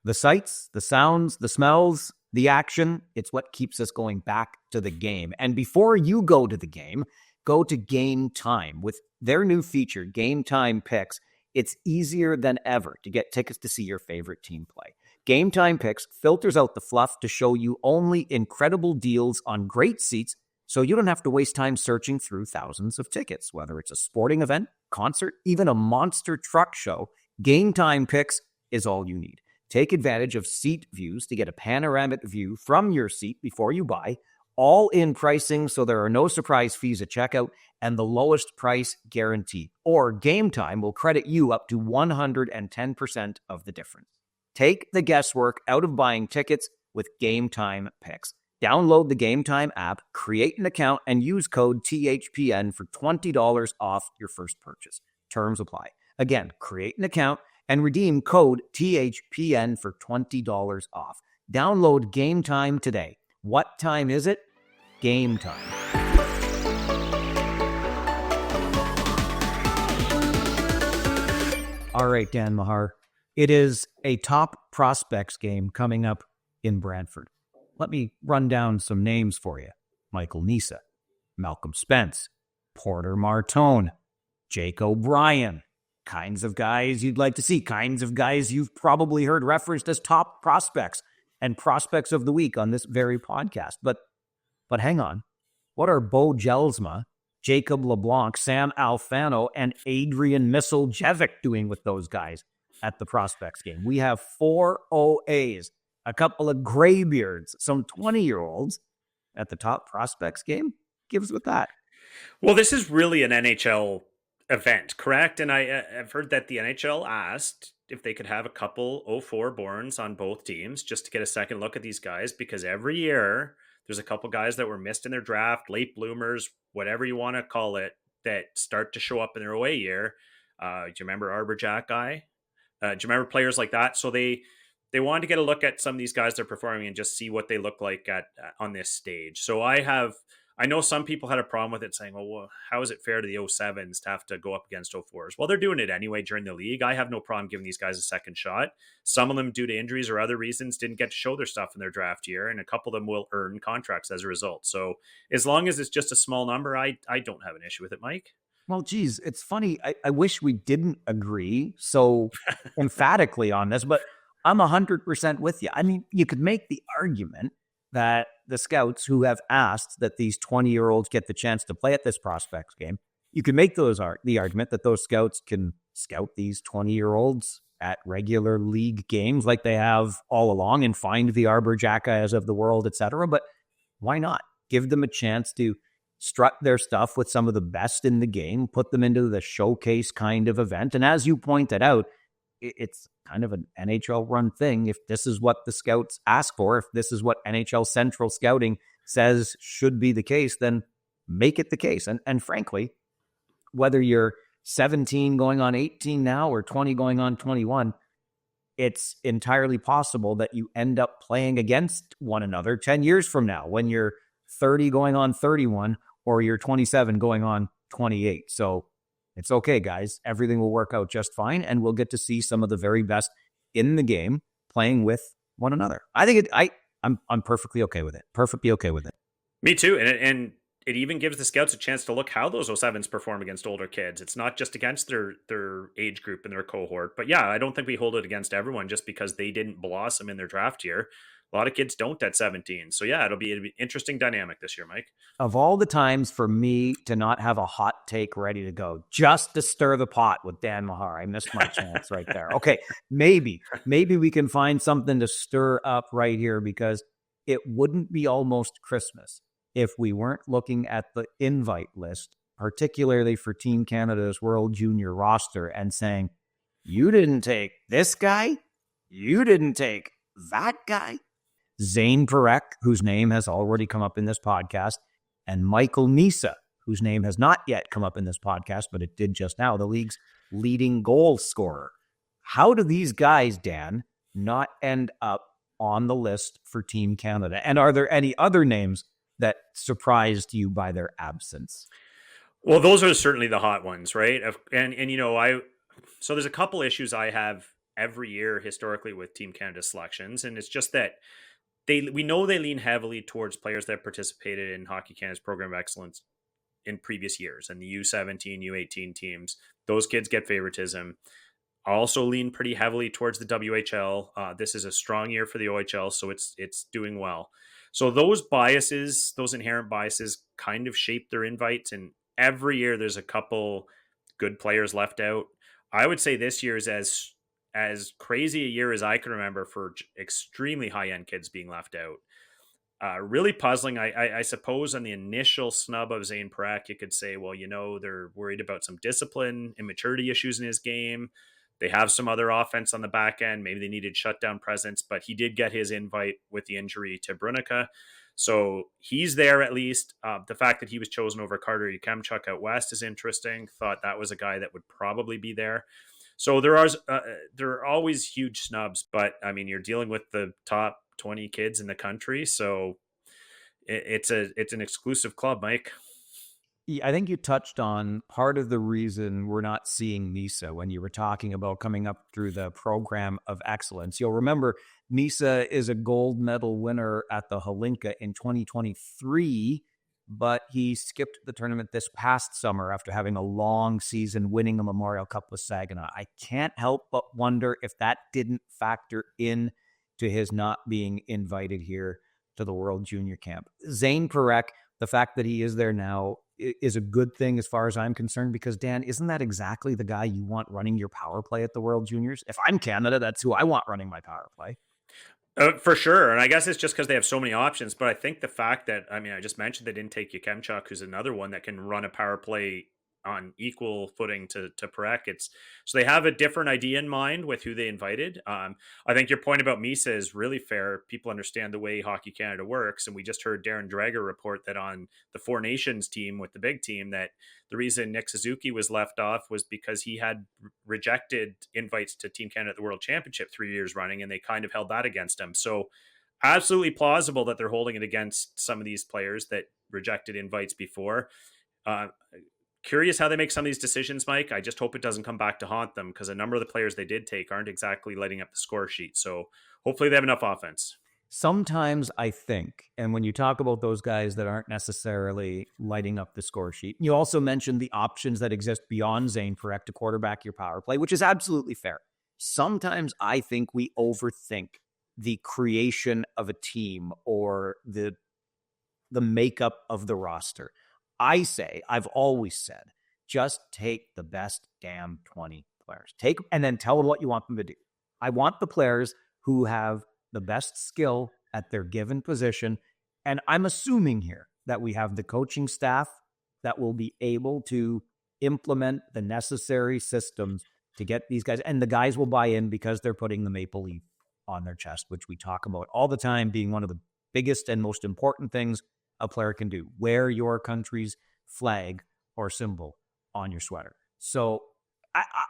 The sights, the sounds, the smells, the action, it's what keeps us going back to the game. And before you go to the game, go to Game Time. With their new feature, Game Time Picks, it's easier than ever to get tickets to see your favorite team play. Game Time Picks filters out the fluff to show you only incredible deals on great seats, so you don't have to waste time searching through thousands of tickets. Whether it's a sporting event, concert, even a monster truck show, Game Time Picks is all you need. Take advantage of seat views to get a panoramic view from your seat before you buy, all-in pricing so there are no surprise fees at checkout, and the lowest price guarantee. Or Game Time will credit you up to 110% of the difference. Take the guesswork out of buying tickets with Game Time Picks. Download the Game Time app, create an account, and use code THPN for $20 off your first purchase. Terms apply. Again, create an account and redeem code THPN for $20 off. Download Game Time today. What time is it? Game time. All right, Dan Mahar. It is a top prospects game coming up in Brantford. Let me run down some names for you. Michael Misa, Malcolm Spence, Porter Martone, Jake O'Brien. Kinds of guys you'd like to see. Kinds of guys you've probably heard referenced as top prospects and prospects of the week on this very podcast. But hang on. What are Bo Jelsma, Jacob LeBlanc, Sam Alfano, and Adrian Misseljevic doing with those guys at the prospects game? We have 4 OAs, a couple of graybeards, some 20-year-olds at the top prospects game. Give us with that. Well, this is really an NHL event, correct? And I've heard that the NHL asked if they could have a couple 04 borns on both teams just to get a second look at these guys, because every year there's a couple guys that were missed in their draft, late bloomers, whatever you want to call it, that start to show up in their away year. Do you remember Arbor Jack guy? Do you remember players like that? So they they wanted to get a look at some of these guys they're performing and just see what they look like at on this stage. So I know some people had a problem with it, saying, well, how is it fair to the 07s to have to go up against 04s? Well, they're doing it anyway during the league. I have no problem giving these guys a second shot. Some of them, due to injuries or other reasons, didn't get to show their stuff in their draft year, and a couple of them will earn contracts as a result. So as long as it's just a small number, I don't have an issue with it, Mike. Well, geez, it's funny. I wish we didn't agree so emphatically on this, but I'm 100% with you. I mean, you could make the argument that the scouts who have asked that these 20-year-olds get the chance to play at this prospects game, you could make the argument that those scouts can scout these 20-year-olds at regular league games like they have all along and find the Arbor Jackas of the world, et cetera. But why not? Give them a chance to strut their stuff with some of the best in the game, put them into the showcase kind of event. And as you pointed out, it's kind of an NHL run thing. If this is what the scouts ask for, if this is what NHL Central Scouting says should be the case, then make it the case. And frankly, whether you're 17 going on 18 now or 20 going on 21, it's entirely possible that you end up playing against one another 10 years from now when you're 30 going on 31 or you're 27 going on 28. So it's okay, guys. Everything will work out just fine, and we'll get to see some of the very best in the game playing with one another. I think I'm perfectly okay with it. Perfectly okay with it. Me too. And it even gives the scouts a chance to look how those 07s perform against older kids. It's not just against their age group and their cohort. But yeah, I don't think we hold it against everyone just because they didn't blossom in their draft year. A lot of kids don't at 17. So yeah, it'll be an interesting dynamic this year, Mike. Of all the times for me to not have a hot take ready to go, just to stir the pot with Dan Mahar, I missed my chance right there. Okay, maybe we can find something to stir up right here, because it wouldn't be almost Christmas if we weren't looking at the invite list, particularly for Team Canada's World Junior roster, and saying, you didn't take this guy? You didn't take that guy? Zane Parekh, whose name has already come up in this podcast, and Michael Misa, whose name has not yet come up in this podcast, but it did just now, the league's leading goal scorer. How do these guys, Dan, not end up on the list for Team Canada? And are there any other names that surprised you by their absence? Well, those are certainly the hot ones, right? And you know, so there's a couple issues I have every year historically with Team Canada selections, and it's just that we know they lean heavily towards players that participated in Hockey Canada's program of excellence in previous years, and the U17, U18 teams. Those kids get favoritism. Also lean pretty heavily towards the WHL. This is a strong year for the OHL, so it's doing well. So those biases, those inherent biases, kind of shape their invites, and every year there's a couple good players left out. I would say this year is as crazy a year as I can remember for extremely high-end kids being left out. Really puzzling. I suppose on the initial snub of Zane Parekh, you could say, well, you know, they're worried about some discipline and maturity issues in his game. They have some other offense on the back end. Maybe they needed shutdown presence, but he did get his invite with the injury to Brunica. So he's there at least. The fact that he was chosen over Carter Yukemchuk out west is interesting. Thought that was a guy that would probably be there. So there are always huge snubs, but I mean, you're dealing with the top 20 kids in the country, so it's an exclusive club, Mike. I think you touched on part of the reason we're not seeing Misa when you were talking about coming up through the program of excellence. You'll remember Misa is a gold medal winner at the Hlinka in 2023, but he skipped the tournament this past summer after having a long season winning a Memorial Cup with Saginaw. I can't help but wonder if that didn't factor in to his not being invited here to the World Junior Camp. Zane Parekh, the fact that he is there now is a good thing as far as I'm concerned, because Dan, isn't that exactly the guy you want running your power play at the World Juniors? If I'm Canada, that's who I want running my power play. For sure. And I guess it's just because they have so many options. But I think the fact that, I mean, I just mentioned they didn't take Yukemchuk, who's another one that can run a power play on equal footing to Perek. So they have a different idea in mind with who they invited. I think your point about Misa is really fair. People understand the way Hockey Canada works, and we just heard Darren Dreger report that on the Four Nations team with the big team, that the reason Nick Suzuki was left off was because he had rejected invites to Team Canada at the World Championship 3 years running, and they kind of held that against him. So absolutely plausible that they're holding it against some of these players that rejected invites before. Uh, Curious how they make some of these decisions, Mike. I just hope it doesn't come back to haunt them, because a number of the players they did take aren't exactly lighting up the score sheet. So hopefully they have enough offense. Sometimes I think, and when you talk about those guys that aren't necessarily lighting up the score sheet, you also mentioned the options that exist beyond Zane Perek to quarterback your power play, which is absolutely fair. Sometimes I think we overthink the creation of a team or the makeup of the roster. I've always said, just take the best damn 20 players. And then tell them what you want them to do. I want the players who have the best skill at their given position. And I'm assuming here that we have the coaching staff that will be able to implement the necessary systems to get these guys. And the guys will buy in because they're putting the maple leaf on their chest, which we talk about all the time being one of the biggest and most important things a player can do. Wear your country's flag or symbol on your sweater. So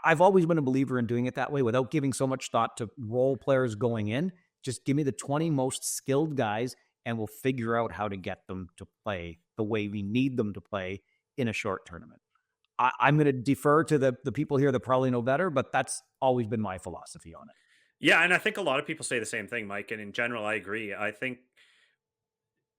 I've always been a believer in doing it that way without giving so much thought to role players going in. Just give me the 20 most skilled guys and we'll figure out how to get them to play the way we need them to play in a short tournament. I'm going to defer to the people here that probably know better, but that's always been my philosophy on it. Yeah, and I think a lot of people say the same thing, Mike. And in general, I agree. I think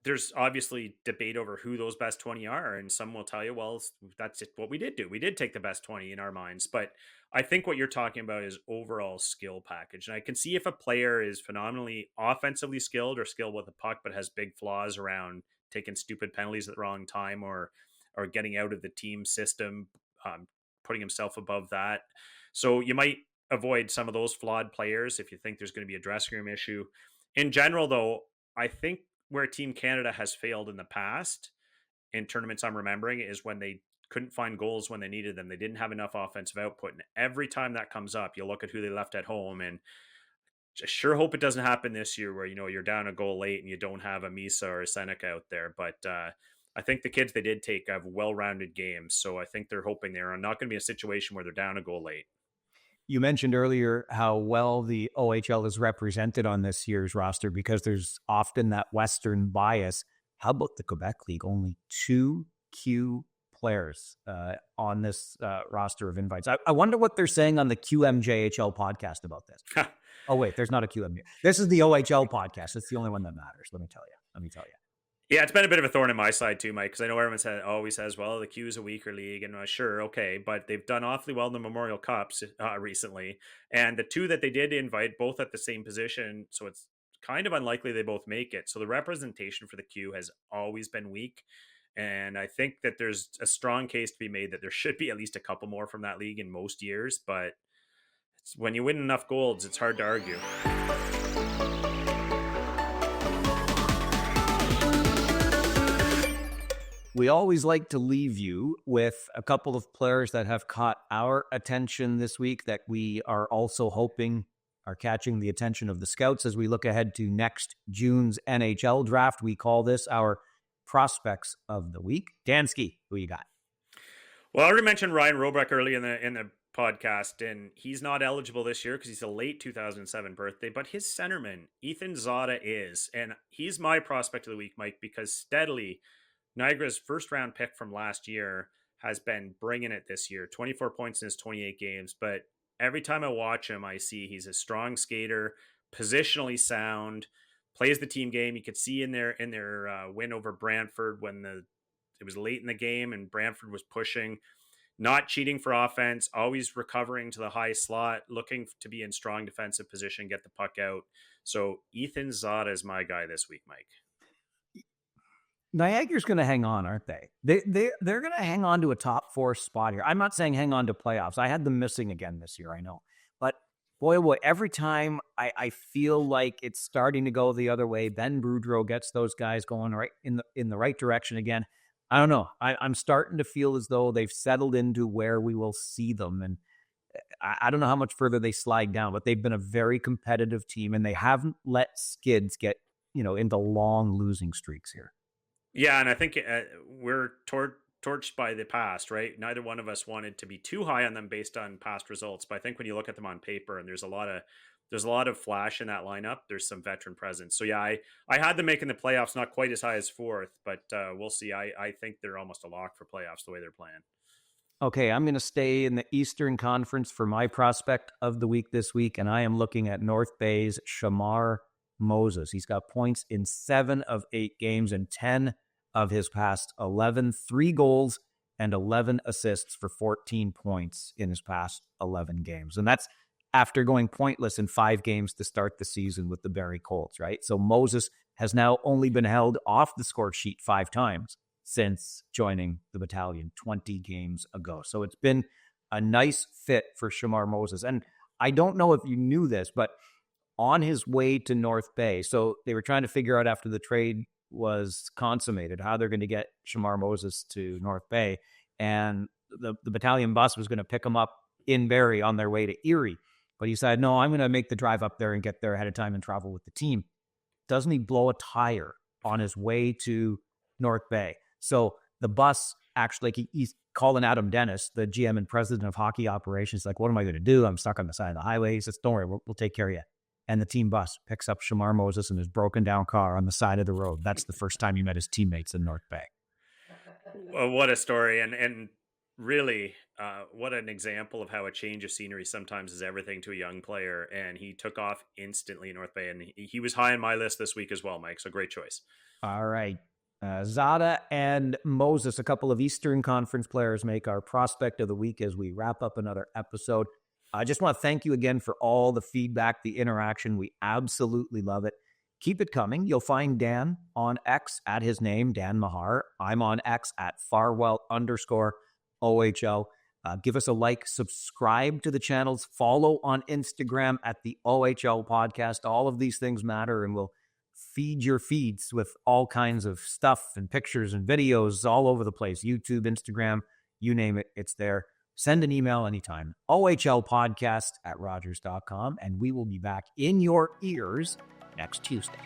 there's obviously debate over who those best 20 are. And some will tell you, well, that's just what we did do. We did take the best 20 in our minds. But I think what you're talking about is overall skill package. And I can see if a player is phenomenally offensively skilled or skilled with the puck, but has big flaws around taking stupid penalties at the wrong time or getting out of the team system, putting himself above that. So you might avoid some of those flawed players if you think there's going to be a dressing room issue. In general, though, I think where Team Canada has failed in the past in tournaments I'm remembering is when they couldn't find goals when they needed them. They didn't have enough offensive output. And every time that comes up, you look at who they left at home, and just sure hope it doesn't happen this year where, you're down a goal late and you don't have a Misa or a Seneca out there. But I think the kids they did take have well-rounded games. So I think they're hoping they're not going to be a situation where they're down a goal late. You mentioned earlier how well the OHL is represented on this year's roster because there's often that Western bias. How about the Quebec League? Only 2 Q players on this roster of invites. I wonder what they're saying on the QMJHL podcast about this. Oh, wait, there's not a QM. This is the OHL podcast. It's the only one that matters. Let me tell you. Yeah, it's been a bit of a thorn in my side too, Mike, because I know everyone always says, well, the Q is a weaker league, and sure, okay, but they've done awfully well in the Memorial Cups recently, and the 2 that they did invite, both at the same position, so it's kind of unlikely they both make it. So the representation for the Q has always been weak, and I think that there's a strong case to be made that there should be at least a couple more from that league in most years, but when you win enough golds, it's hard to argue. We always like to leave you with a couple of players that have caught our attention this week that we are also hoping are catching the attention of the scouts as we look ahead to next June's NHL draft. We call this our prospects of the week. Dansky, who you got? Well, I already mentioned Ryan Roebuck early in the podcast, and he's not eligible this year because he's a late 2007 birthday, but his centerman, Ethan Zada, is. And he's my prospect of the week, Mike, because steadily Niagara's first round pick from last year has been bringing it this year. 24 points in his 28 games. But every time I watch him, I see he's a strong skater, positionally sound, plays the team game. You could see in their win over Brantford when it was late in the game and Brantford was pushing, not cheating for offense, always recovering to the high slot, looking to be in strong defensive position, get the puck out. So Ethan Zada is my guy this week, Mike. Niagara's going to hang on, aren't they? They're going to hang on to a top 4 spot here. I'm not saying hang on to playoffs. I had them missing again this year, I know. But boy, oh boy, every time I feel like it's starting to go the other way, Ben Boudreau gets those guys going right in the right direction again. I don't know. I'm starting to feel as though they've settled into where we will see them. And I don't know how much further they slide down, but they've been a very competitive team, and they haven't let skids get, into long losing streaks here. Yeah, and I think we're torched by the past, right? Neither one of us wanted to be too high on them based on past results, but I think when you look at them on paper, and there's a lot of flash in that lineup. There's some veteran presence. So yeah, I had them making the playoffs, not quite as high as fourth, but we'll see. I think they're almost a lock for playoffs the way they're playing. Okay, I'm going to stay in the Eastern Conference for my prospect of the week this week, and I am looking at North Bay's Shamar Moses. He's got points in 7 of 8 games and 10 of his past 11, 3 goals and 11 assists for 14 points in his past 11 games. And that's after going pointless in 5 games to start the season with the Barrie Colts, right? So Moses has now only been held off the score sheet 5 times since joining the battalion 20 games ago. So it's been a nice fit for Shamar Moses. And I don't know if you knew this, but on his way to North Bay, so they were trying to figure out after the trade was consummated how they're going to get Shamar Moses to North Bay. And the battalion bus was going to pick him up in Barrie on their way to Erie. But he said, no, I'm going to make the drive up there and get there ahead of time and travel with the team. Doesn't he blow a tire on his way to North Bay? So the bus actually, he's calling Adam Dennis, the GM and president of hockey operations, like, what am I going to do? I'm stuck on the side of the highway. He says, don't worry, we'll take care of you. And the team bus picks up Shamar Moses in his broken down car on the side of the road. That's the first time he met his teammates in North Bay. Well, what a story. And really, what an example of how a change of scenery sometimes is everything to a young player. And he took off instantly in North Bay. And he was high on my list this week as well, Mike. So great choice. All right. Zada and Moses, a couple of Eastern Conference players, make our prospect of the week as we wrap up another episode. I just want to thank you again for all the feedback, the interaction. We absolutely love it. Keep it coming. You'll find Dan on X at his name, Dan Mahar. I'm on X at Farwell_OHL. Give us a like, subscribe to the channels, follow on Instagram at the OHL podcast. All of these things matter, and we'll feed your feeds with all kinds of stuff and pictures and videos all over the place. YouTube, Instagram, you name it, it's there. Send an email anytime. OHLpodcast@Rogers.com, and we will be back in your ears next Tuesday.